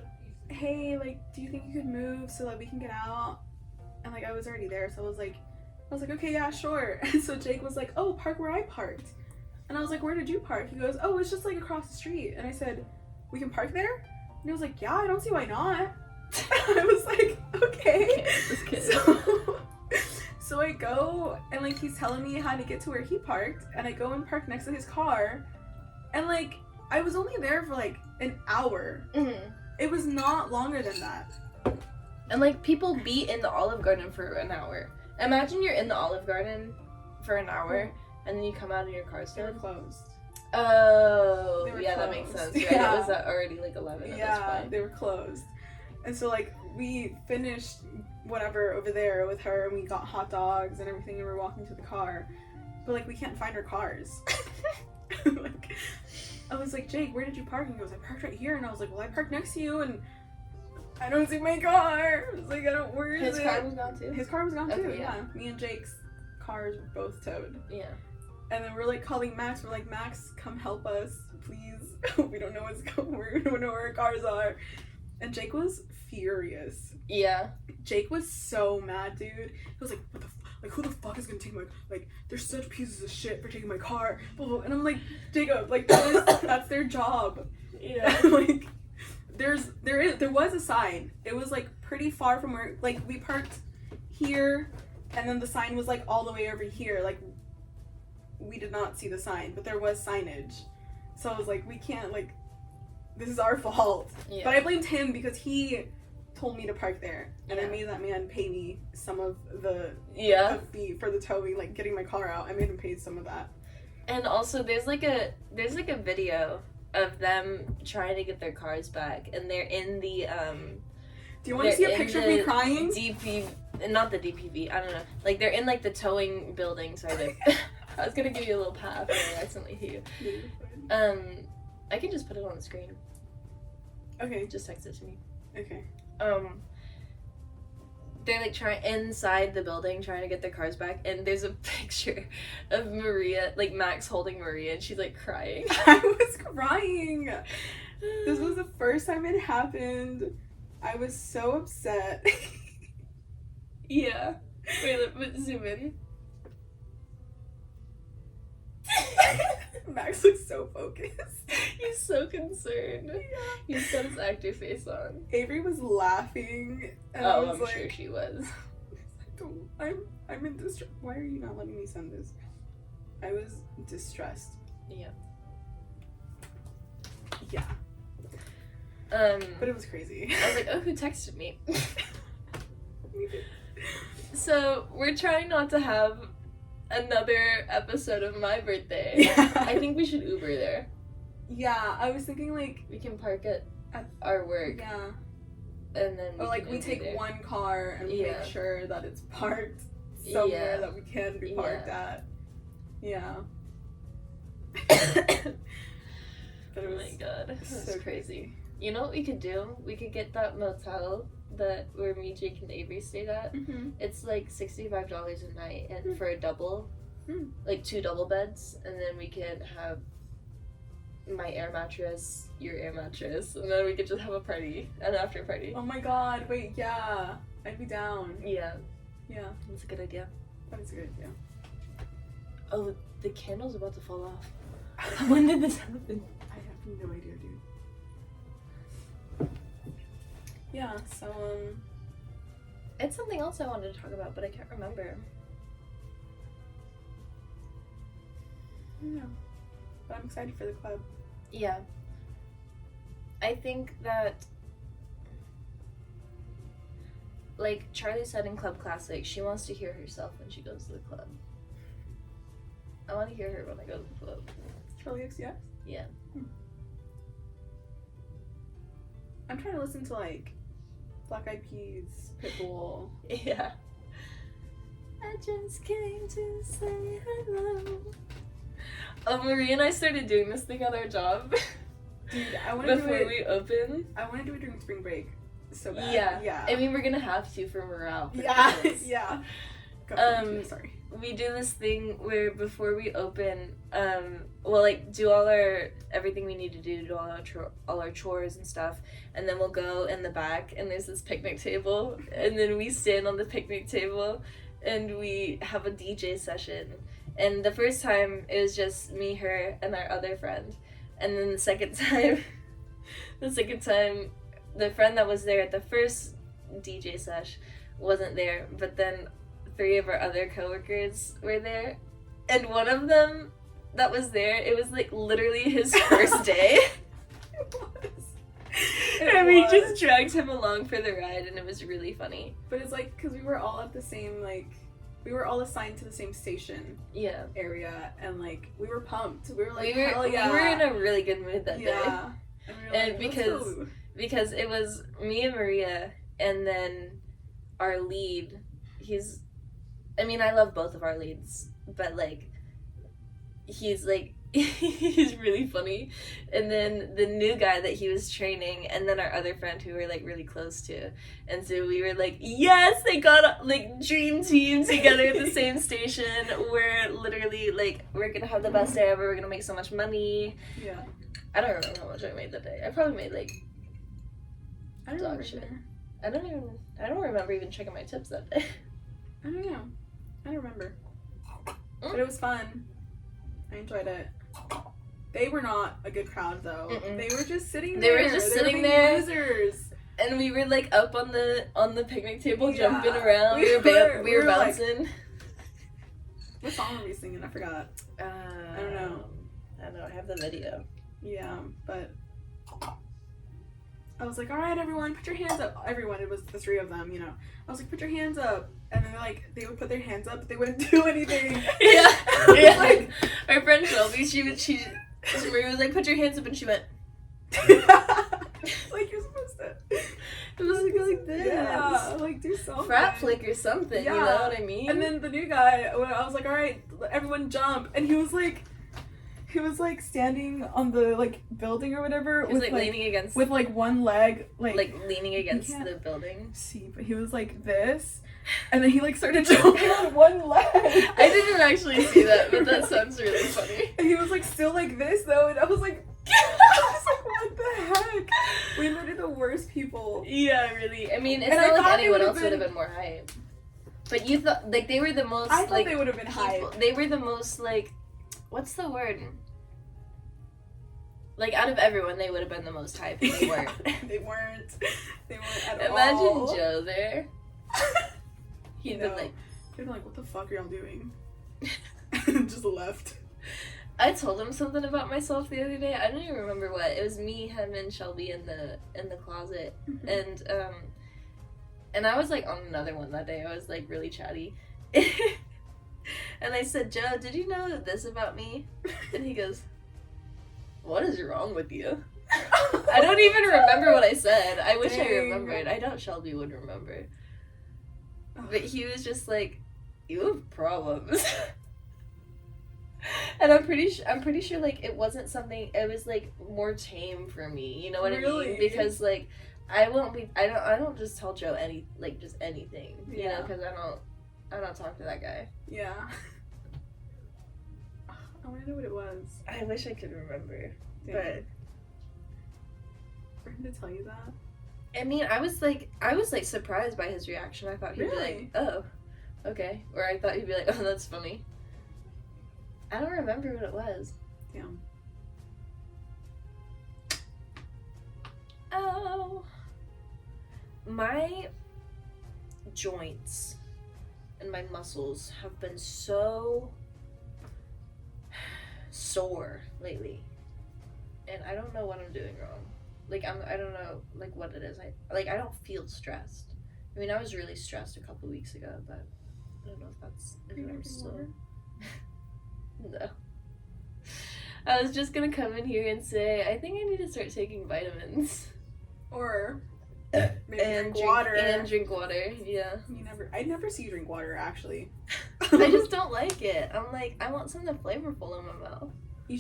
hey, like, do you think you could move so that we can get out? And like, I was already there, so I was like, okay, yeah, sure. And so Jake was like, oh, park where I parked. And I was like, where did you park? He goes, oh, it's just like across the street. And I said, we can park there? And he was like, yeah, I don't see why not. I was like, okay. This kid. So I go, and like, he's telling me how to get to where he parked, and I go and park next to his car, and like, I was only there for like an hour. Mhm. It was not longer than that. And like, people be in the Olive Garden for an hour. Imagine you're in the Olive Garden for an hour, and then you come out and your car's They were done. closed. Oh, They were yeah, that makes closed. sense. Right? Yeah. It was already like 11 at this Yeah, point. they were closed. And so like, we finished whatever over there with her, and we got hot dogs and everything, and we're walking to the car, but like, we can't find our cars. Like, I was like, Jake, where did you park? And he goes, I parked right here. And I was like, well, I parked next to you, and I don't see my car. I was like, where is His it? car was gone too? His car was gone too. Okay, Yeah. yeah. Me and Jake's cars were both towed. Yeah. And then we're like calling Max. We're like, Max, come help us, please. We don't know what's going. We don't know where our cars are. And Jake was furious. Yeah. Jake was so mad, dude. He was like, what the like, who the fuck is gonna take my, like, they're such pieces of shit for taking my car, blah, blah. And I'm like, Jacob, like, that's their job. Yeah. Like, there was a sign. It was like pretty far from where, like, we parked here, and then the sign was like all the way over here. Like, we did not see the sign, but there was signage. So I was like, we can't, like, this is our fault. Yeah. But I blamed him because he told me to park there, and I Yeah. made that man pay me some of the fee for the towing, like getting my car out. I made him pay some of that. And also, there's like a video of them trying to get their cars back, and they're in the Do you want to see a picture of me crying? Not the DPV. I don't know. Like, they're in like the towing building. Sorry, I was gonna give you a little pass, but I accidentally hit you. I can just put it on the screen. Okay. Just text it to me. Okay. They're like trying inside the building trying to get their cars back, and there's a picture of Maria, like Max holding Maria, and she's like crying. I was crying. This was the first time it happened. I was so upset. Yeah. Wait, let's zoom in. Max looks so focused. He's so concerned. He's got his actor face on. Avery was laughing, and I was I'm like, sure she was. I'm in distress. Why are you not letting me send this? I was distressed. Yeah. Yeah. But it was crazy. I was like, oh, who texted me? So we're trying not to have another episode of my birthday. Yeah. I think we should Uber there. Yeah, I was thinking like, We can park at At- our work, yeah. and then Or like can we Uber take there. one car and Yeah. make sure that it's parked somewhere Yeah. that we can be parked Yeah. at. Yeah. But it Oh was my god, that's so crazy. You know what we could do? We could get that motel where me, Jake, and Avery stayed at. Mm-hmm. It's like $65 a night, and for a double, Hmm. like 2 double beds, and then we could have my air mattress, your air mattress, and then we could just have a party, an after party. Oh my god, wait, yeah. I'd be down. Yeah, Yeah, that's a good idea. that is a good idea. Oh, the candle's about to fall off. When did this happen? I have no idea, dude. Yeah, so, It's something else I wanted to talk about, but I can't remember. No. But I'm excited for the club. Yeah. I think that, like Charlie said in Club Classic, she wants to hear herself when she goes to the club. I want to hear her when I go to the club. Charlie XCX? Yeah. I'm trying to listen to like Black Eyed Peas, Pitbull. Yeah. I just came to say hello. Marie and I started doing this thing at our job. Dude, I want to do before it. we open. I want to do it during spring break. So bad. Yeah. Yeah. I mean, we're gonna have to for morale. For Yeah. kids. Yeah. Go, sorry. We do this thing where before we open, we'll like do all our everything we need to do all our chores and stuff, and then we'll go in the back and there's this picnic table, and then we stand on the picnic table, and we have a DJ session. And the first time it was just me, her, and our other friend, and then the second time, the friend that was there at the first DJ sesh wasn't there, but then 3 of our other coworkers were there, and one of them that was there, it was like literally his first day. It was. And we just dragged him along for the ride, and it was really funny. But it's like, because we were all at the same, like, we were all assigned to the same station Yeah. area, and like, we were pumped. We were like, we were, hell yeah. we were in a really good mood that day. Yeah. And, we were And like, let's go. Because it was me and Maria, and then our lead, I love both of our leads, but like, he's really funny. And then the new guy that he was training, and then our other friend who we're like really close to. And so we were like, yes, they got like dream team together at the same station. We're literally like, we're gonna have the best day ever. We're gonna make so much money. Yeah. I don't remember how much I made that day. I probably made like, I don't Dog remember. shit. I don't remember even checking my tips that day. I don't know. I don't remember. But it was fun. I enjoyed it. They were not a good crowd though. Mm-mm. They were just sitting They there. were just They sitting being there. Losers. And we were like up on the picnic table, Yeah. jumping around. We We were were, like- bouncing. What song were we singing? I forgot. I don't know. I don't know. I have the video. Yeah, but I was like, all right, everyone, put your hands up. Everyone, it was the 3 of them, you know. I was like, put your hands up. And then they would put their hands up, but they wouldn't do anything. Yeah. I was Yeah. like, Our friend Shelby, Maria was like, put your hands up, and she went. like you're supposed to. It was like this. Yeah, like do something. Frat flick or something. Yeah. You know what I mean? And then the new guy, I was like, all right, everyone jump. And he was like standing on the like building or whatever. he was with like leaning against. with like one leg, like leaning against can't- the building. see, but he was like this, and then he like started jumping on one leg. I didn't actually see that, but that sounds really funny. And he was like still like this though, and I was like, what the heck? We were the worst people. Yeah, really. I mean, it's And I not like thought they anyone would've else would have been- been more hype. But you thought, like, they were the most, I thought like, they would have been people, hype. they were the most, like, what's the word? Like, out of everyone, they would have been the most hype, and they weren't. They weren't. They weren't at Imagine all. Joe there. He'd No. been like, They'd be like, what the fuck are y'all doing? And just left. I told him something about myself the other day. I don't even remember what. It was me, him, and Shelby in the closet, and I was like on another one that day. I was like really chatty, and I said, Joe, did you know this about me? And he goes, what is wrong with you? I don't even remember what I said. I wish I Dang. remember. I doubt Shelby would remember. But he was just like, you have problems. And I'm pretty sure like it wasn't something, it was like more tame for me, you know what I Really? mean? Because like I don't just tell Joe just anything, you know, Yeah. because I don't talk to that guy. Yeah. I want to know what it was. I wish I could remember, Damn. but For him to tell you that? I mean, I was like surprised by his reaction. I thought he'd be Really? like, oh, okay, or I thought he'd be like, oh, that's funny. I don't remember what it was. Damn. Oh, my joints and my muscles have been so sore lately, and I don't know what I'm doing wrong. Like I don't know like what it is. I don't feel stressed. I mean, I was really stressed a couple weeks ago, but I don't know if I'm still. No. I was just gonna come in here and say I think I need to start taking vitamins. Or maybe drink water. And drink water, yeah. I never see you drink water, actually. I just don't like it. I'm like, I want something flavorful in my mouth. You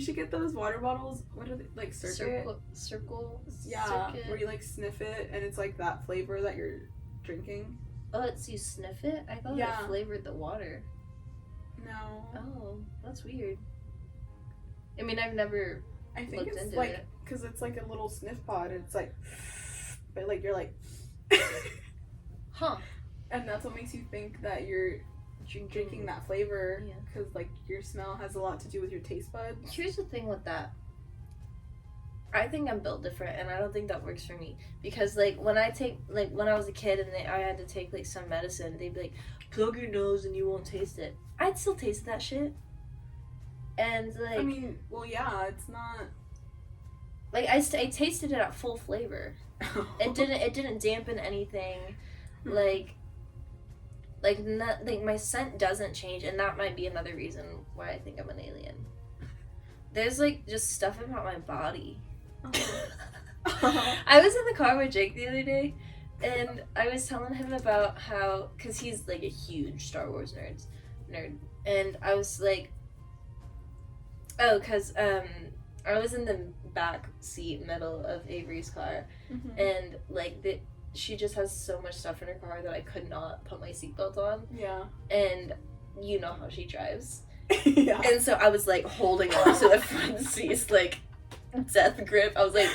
should get those water bottles. What are they, like circle? Yeah, Circuit. where you like sniff it and it's like that flavor that you're drinking. Oh, it's you sniff it? I thought it flavored the water. No. Oh, that's weird. I mean, I've never I think looked it's into like it. because it's like a little sniff pod and it's like, but like you're like, huh? And that's what makes you think that you're drinking that flavor, because like your smell has a lot to do with your taste buds. Here's the thing with that. I think I'm built different, and I don't think that works for me, because like when I was a kid and I had to take like some medicine, they'd be like, plug your nose and you won't taste it. I'd still taste that shit. And like, I mean, well, yeah, it's not like I tasted it at full flavor. It didn't dampen anything. Like my scent doesn't change, and that might be another reason why I think I'm an alien. There's like just stuff about my body. I was in the car with Jake the other day, and I was telling him about how, because he's like a huge Star Wars nerd, and I was like, oh, because I was in the back seat middle of Avery's car, and like she just has so much stuff in her car that I could not put my seatbelt on. Yeah. And you know how she drives. Yeah. And so I was like holding on to the front seats, like death grip. I was like,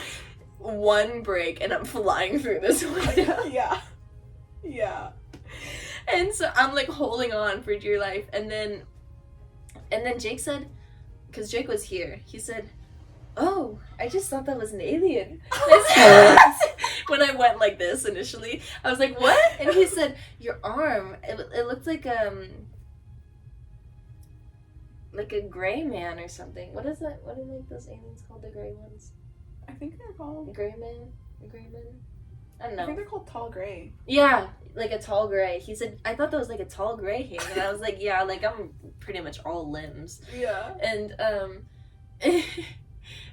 one break and I'm flying through this window. Yeah. Yeah. And so I'm like holding on for dear life. And then Jake said, because Jake was here, he said, oh, I just thought that was an alien. When I went like this initially, I was like, what? And he said, your arm, it looked like a gray man or something. What is that? What are like those aliens called, the gray ones? I think they're called Gray man? I don't know. I think they're called tall gray. Yeah, like a tall gray. He said, I thought that was like a tall gray hair. And I was like, yeah, like I'm pretty much all limbs. Yeah. And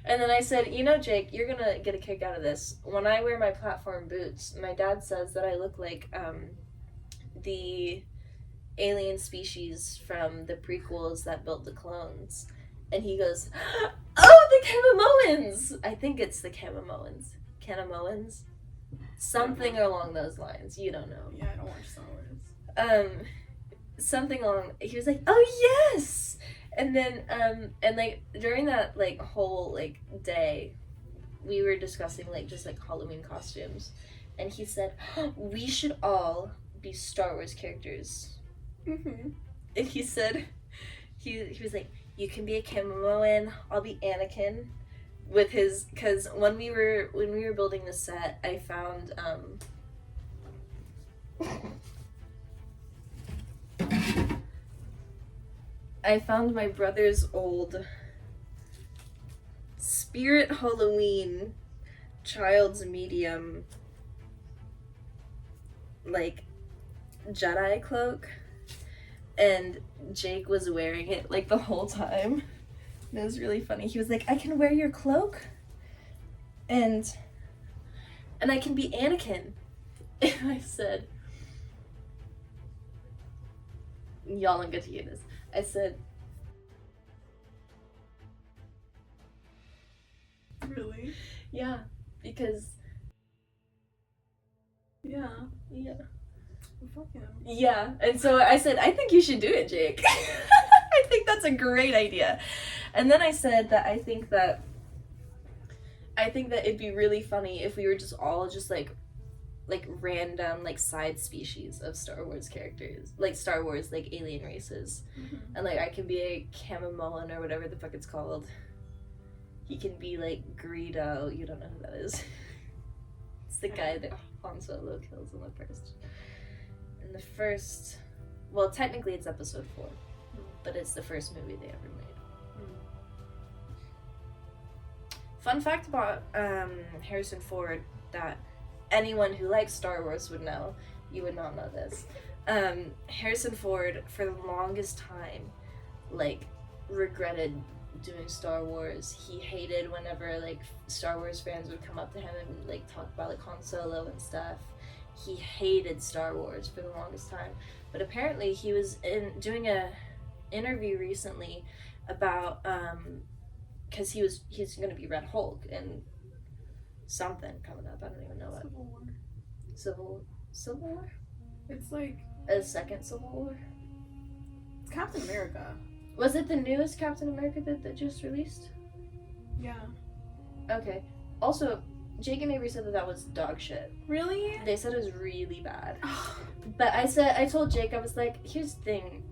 and then I said, you know, Jake, you're gonna get a kick out of this. When I wear my platform boots, my dad says that I look like the alien species from the prequels that built the clones. And he goes, oh, the Camamoans! I think it's the Canamoans. Something along those lines. You don't know. Yeah, I don't watch Star Wars. Something along, he was like, oh yes! And then, and like, during that, like, whole, like, day, we were discussing, like, just, like, Halloween costumes. And he said, we should all be Star Wars characters. Mm-hmm. And he said, he was like, you can be a Camamoan, I'll be Anakin. With his, because when we were building the set, I found, my brother's old Spirit Halloween Child's Medium, like, Jedi cloak, and Jake was wearing it, like, the whole time. It was really funny. He was like, I can wear your cloak, and I can be Anakin. And I said, y'all don't get to hear this. I said, really? Yeah, because yeah. Well, fuck him. Yeah, and so I said, I think you should do it, Jake. I think that's a great idea. And then I said that I think that it'd be really funny if we were just all just like random like side species of Star Wars characters, like Star Wars like alien races. Mm-hmm. And like I can be a Camamoan or whatever the fuck it's called. He can be like Greedo. You don't know who that is. It's the guy that Han Solo kills in the first. Well, technically it's episode 4, but it's the first movie they ever made. Fun fact about Harrison Ford that anyone who likes Star Wars would know. You would not know this. Harrison Ford, for the longest time, like, regretted doing Star Wars. He hated whenever, like, Star Wars fans would come up to him and, like, talk about, like, Han Solo and stuff. He hated Star Wars for the longest time. But apparently he was doing a interview recently about, because he's going to be Red Hulk and something coming up. I don't even know what. Civil War? It's like A second Civil War? it's Captain America. Was it the newest Captain America that just released? Yeah. Okay. Also, Jake and Avery said that was dog shit. Really? They said it was really bad. But I told Jake, I was like, here's the thing.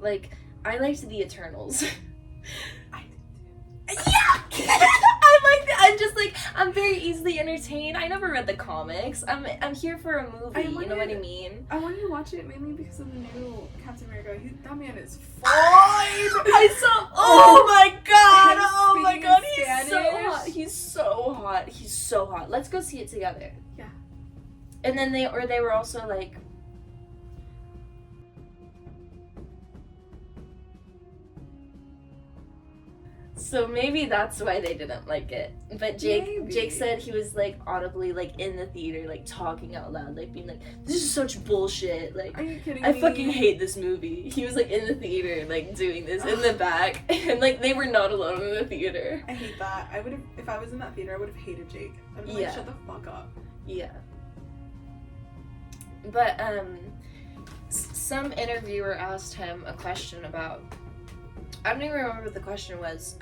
Like, I liked the Eternals. I did too. Yeah! I'm very easily entertained. I never read the comics. I'm here for a movie, you know what I mean? I wanted to watch it mainly because of the new Captain America. That man is fine! I saw, oh my god, Him he's speaking so Spanish. hot. He's so hot. Let's go see it together. Yeah. And then they were also like, so maybe that's why they didn't like it. But Maybe. Jake said he was like audibly like in the theater like talking out loud, like being like, this is such bullshit, like Are you kidding I me? fucking hate this movie. He was like in the theater like doing this in the back, and like they were not alone in the theater. I hate that. I would have, if I was in that theater, I would have hated Jake. I'd be Yeah. like, shut the fuck up. Yeah. But some interviewer asked him a question about, I don't even remember what the question was,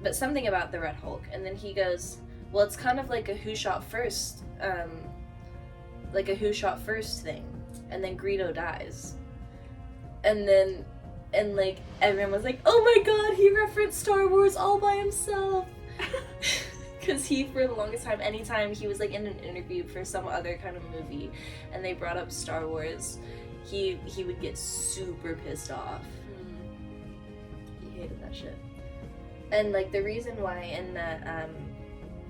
but something about the Red Hulk, and then he goes, well, it's kind of like a who shot first thing, and then Greedo dies, and like everyone was like, oh my god, he referenced Star Wars all by himself. Because he, for the longest time, anytime he was like in an interview for some other kind of movie and they brought up Star Wars, he would get super pissed off. He hated that shit. And like the reason why in the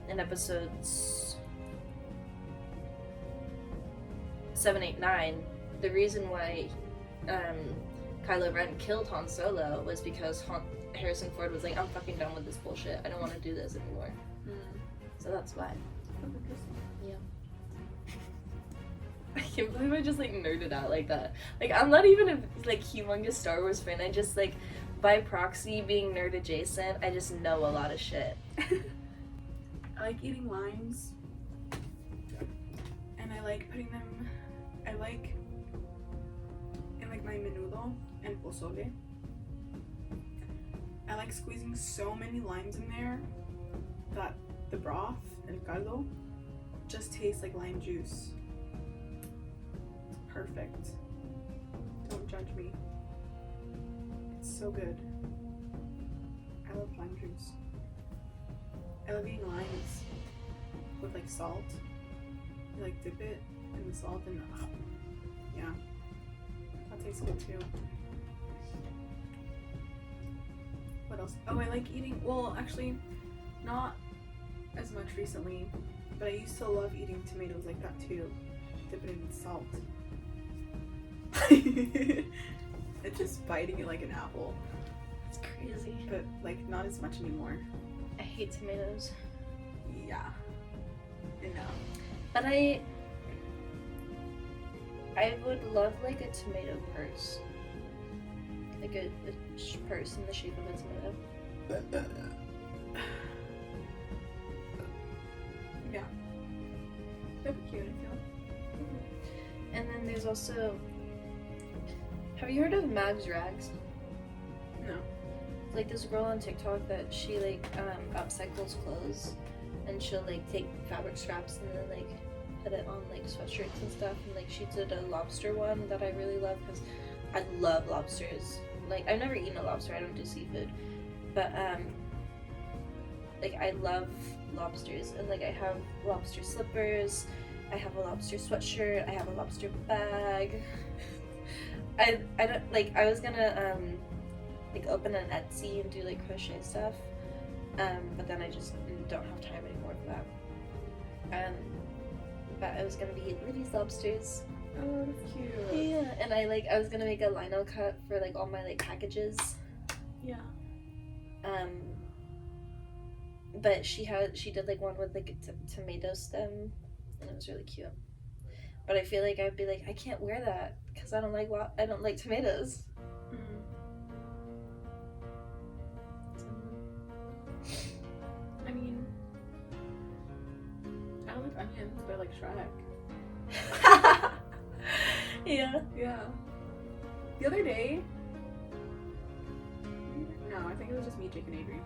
in episodes 7, 8, 9, the reason why Kylo Ren killed Han Solo was because Harrison Ford was like, I'm fucking done with this bullshit. I don't want to do this anymore. So that's why. Yeah. I can't believe I just like nerded out like that. Like I'm not even a like humongous Star Wars fan. I just like by proxy being nerd adjacent, I just know a lot of shit. I like eating limes. And I like putting them, I like in like my menudo and pozole. I like squeezing so many limes in there that the broth and caldo just tastes like lime juice. Perfect. Don't judge me. It's so good. I love lime juice. I love eating limes with like salt. You like dip it in the salt and yeah, that tastes good too. What else? Oh, I like eating, well actually not as much recently, but I used to love eating tomatoes like that too. Dip it in salt. It's just biting it like an apple. That's crazy. But like not as much anymore. I hate tomatoes. Yeah. I know. But I would love like a tomato purse. Like a purse in the shape of a tomato. Yeah. That'd be cute, I feel. And then there's also, have you heard of Mabs Rags? No. Like this girl on TikTok that she like upcycles clothes, and she'll like take fabric scraps and then like put it on like sweatshirts and stuff, and like she did a lobster one that I really love because I love lobsters. Like I've never eaten a lobster, I don't do seafood, but like I love lobsters, and like I have lobster slippers, I have a lobster sweatshirt, I have a lobster bag. I don't like, I was gonna like open an Etsy and do like crochet stuff, but then I just don't have time anymore for that. But I was gonna be Lily's lobsters. Oh, that's cute. Yeah, and I was gonna make a lino cut for like all my like packages. Yeah. But she did like one with like a tomato stem, and it was really cute. But I feel like I'd be like, I can't wear that because I don't like tomatoes. I mean, I don't like onions, but I like Shrek. Yeah. Yeah. The other day, no, I think it was just me, Jake, and Avery.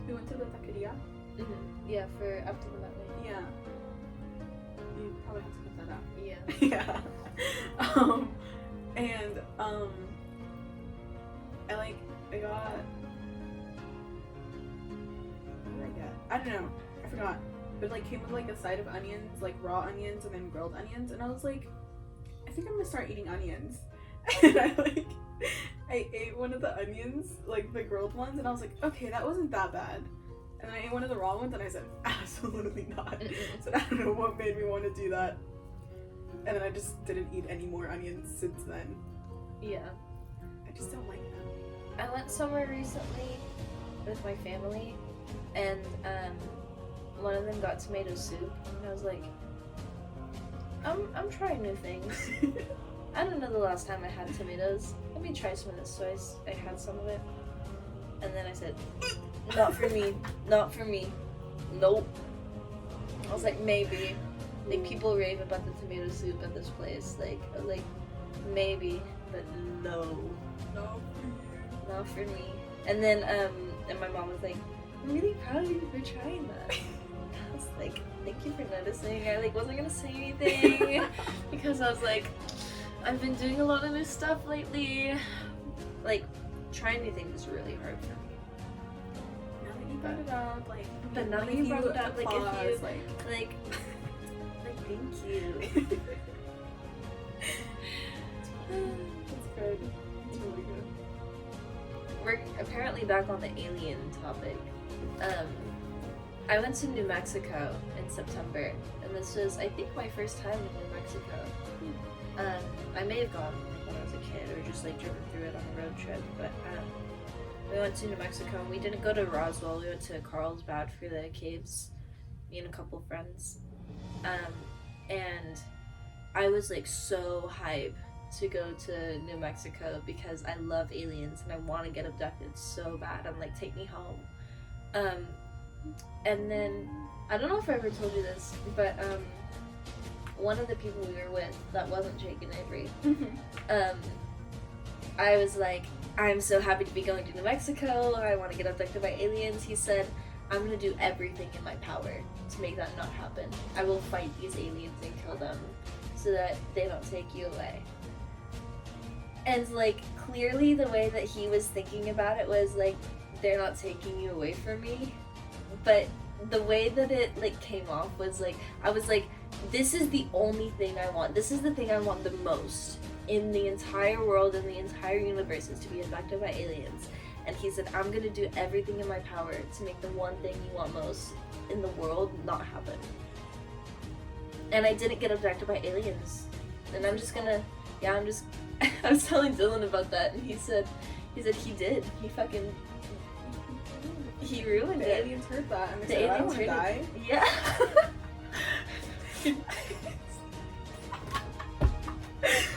We went to the taqueria. Yeah, for Up to the Mountain. Yeah. You probably have to cut that out. Yeah. Yeah. And I got, what did I get? I don't know. I forgot. But it like came with like a side of onions, like raw onions and then grilled onions, and I was like, I think I'm gonna start eating onions. And I ate one of the onions, like the grilled ones, and I was like, okay, that wasn't that bad. And I ate one of the raw ones, and I said, absolutely not. So I don't know what made me want to do that. And then I just didn't eat any more onions since then. Yeah. I just don't like them. I went somewhere recently with my family, and one of them got tomato soup, and I was like, I'm trying new things. I don't know the last time I had tomatoes. Let me try some of this. So I had some of it, and then I said, not for me, not for me, nope. I was like, maybe. Like, people rave about the tomato soup at this place. Like maybe, but no. No. Not for me. And then, and my mom was like, I'm really proud of you for trying that. I was like, thank you for noticing. I like wasn't gonna say anything because I was like, I've been doing a lot of new stuff lately. Like, trying new things is really hard for me. Now that you brought it up, like, But now that you brought it up, like, if you, like, thank you. That's good. It's really good. We're apparently back on the alien topic. I went to New Mexico in September, and this was, I think, my first time in New Mexico. I may have gone when I was a kid, or just like driven through it on a road trip, but we went to New Mexico, and we didn't go to Roswell, we went to Carlsbad for the caves, me and a couple friends. And I was like so hyped to go to New Mexico because I love aliens and I want to get abducted so bad. I'm like, take me home. And then, I don't know if I ever told you this, but one of the people we were with that wasn't Jake and Avery, I was like, I'm so happy to be going to New Mexico, I want to get abducted by aliens. He said, I'm going to do everything in my power to make that not happen. I will fight these aliens and kill them so that they don't take you away. And like, clearly the way that he was thinking about it was like, they're not taking you away from me. But the way that it like came off was like, I was like, this is the only thing I want. This is the thing I want the most in the entire world, in the entire universe, is to be abducted by aliens. And he said, I'm gonna do everything in my power to make the one thing you want most in the world not happen. And I didn't get abducted by aliens. And I'm just gonna, I was telling Dylan about that, and he said he did. He ruined the it. Aliens heard that and they The said, I don't aliens want to die. Yeah.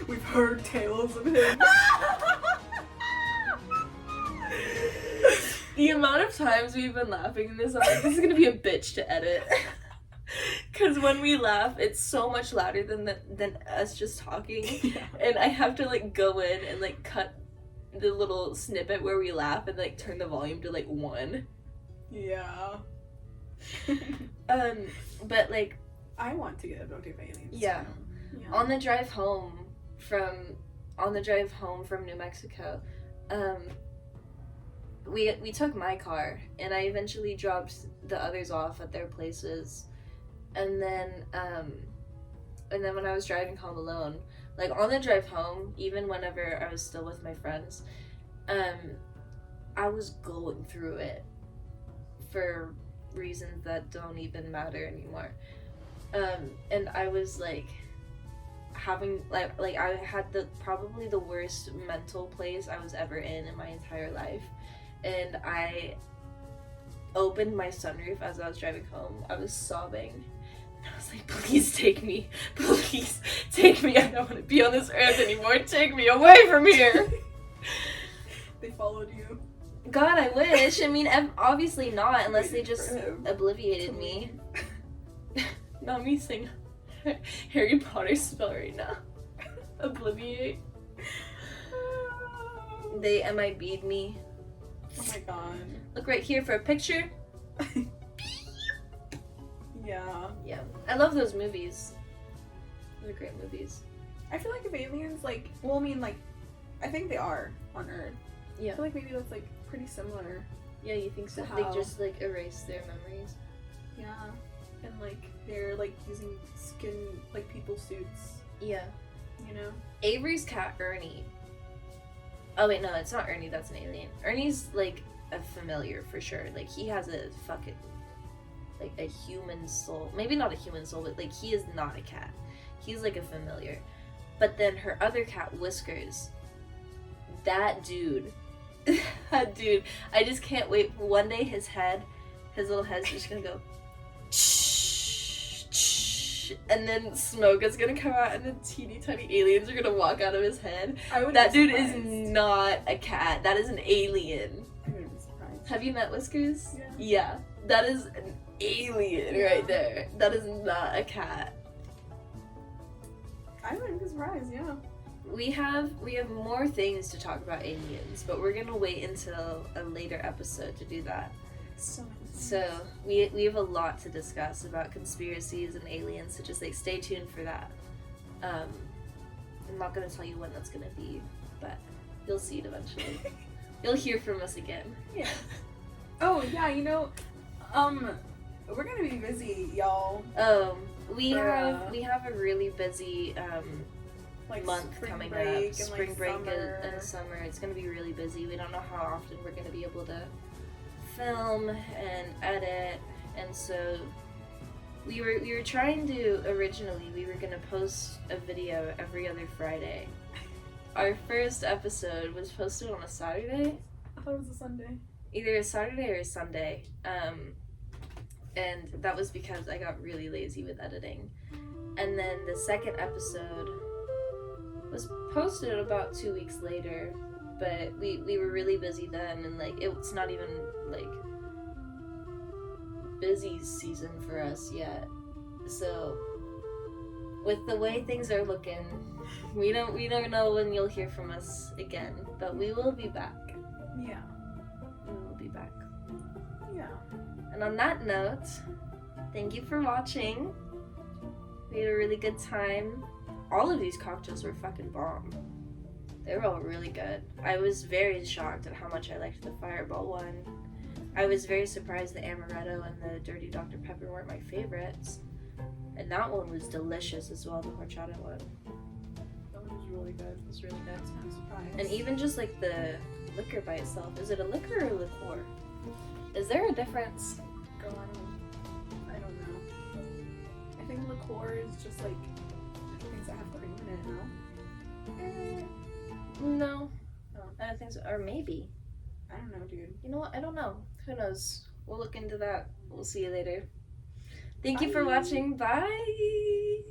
We've heard tales of him. The amount of times we've been laughing in this, I'm like, this is gonna be a bitch to edit. Because when we laugh, it's so much louder than us just talking. Yeah. And I have to like go in and like cut the little snippet where we laugh and like turn the volume to like 1. Yeah. But like, I want to get abducted by aliens. yeah. Yeah. On the drive home from New Mexico, we took my car, and I eventually dropped the others off at their places, and then when I was driving home alone, like on the drive home, even whenever I was still with my friends, I was going through it for reasons that don't even matter anymore. And I was like having like I had probably the worst mental place I was ever in my entire life, and I opened my sunroof as I was driving home. I was sobbing. I was like, please take me. Please take me. I don't want to be on this earth anymore. Take me away from here. They followed you. God, I wish. I mean, obviously not, unless they Waited just for him obliviated to me. leave. Not me saying Harry Potter spell right now. Obliviate. They MIB'd me. Oh my god. Look right here for a picture. Yeah. Yeah. I love those movies. They're great movies. I feel like if aliens, like, well, I mean, like, I think they are on Earth. I Yeah. feel like maybe that's, like, pretty similar. Yeah, you think so? So They how- just like erase their memories. Yeah. And, like, they're, like, using skin, like, people suits, Yeah. you know? Avery's cat Ernie. Oh wait, no, it's not Ernie. That's an alien. Ernie's like a familiar for sure. Like he has a fucking like a human soul. Maybe not a human soul, but like he is not a cat. He's like a familiar. But then her other cat, Whiskers. That dude. That dude. I just can't wait for one day his little head's just gonna go and then smoke is gonna come out and the teeny tiny aliens are gonna walk out of his head. That dude is not a cat. That is an alien. I wouldn't be surprised. Have you met Whiskers? Yeah. Yeah. That is an alien right there. That is not a cat. I wouldn't be surprised, yeah. We have more things to talk about aliens, but we're gonna wait until a later episode to do that. So many things. So we have a lot to discuss about conspiracies and aliens, so just like stay tuned for that. I'm not gonna tell you when that's gonna be, but you'll see it eventually. You'll hear from us again. Yeah. Oh, yeah, you know, we're gonna be busy, y'all. We have a really busy Like month spring coming break up. and, Spring like, break summer. and summer. It's gonna be really busy. We don't know how often we're gonna be able to film and edit, and so we were trying to originally we were gonna post a video every other Friday. Our first episode was posted on a Saturday, I thought it was a Sunday. either a Saturday or a Sunday, and that was because I got really lazy with editing. And then the second episode was posted about 2 weeks later, but we were really busy then, and like it's not even like busy season for us yet. So with the way things are looking, we don't know when you'll hear from us again, but we will be back. Yeah. We will be back. Yeah. And on that note, thank you for watching. We had a really good time. All of these cocktails were fucking bomb. They were all really good. I was very shocked at how much I liked the Fireball one. I was very surprised the Amaretto and the Dirty Dr. Pepper weren't my favorites. And that one was delicious as well, the horchata one. That one was really good. It was really good. I'm surprised. And even just like the liquor by itself. Is it a liquor or a liqueur? Is there a difference? Girl, I don't know. I think liqueur is just like things that have cream in it, no? No. Oh. I don't think so. Or maybe. I don't know, dude. You know what? I don't know. Who knows? We'll look into that. We'll see you later. Thank you for Bye. watching. Bye.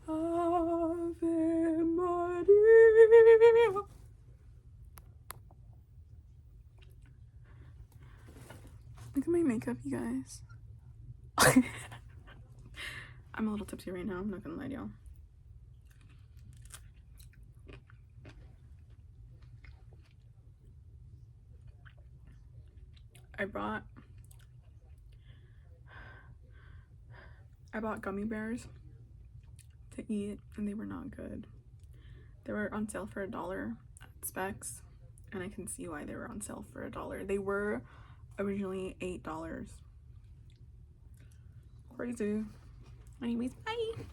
Ave Maria. Look at my makeup, you guys. I'm a little tipsy right now, I'm not gonna lie to y'all. I bought gummy bears to eat, and they were not good. They were on sale for $1 at Specs, and I can see why they were on sale for $1. They were originally $8. Crazy. Anyways, bye.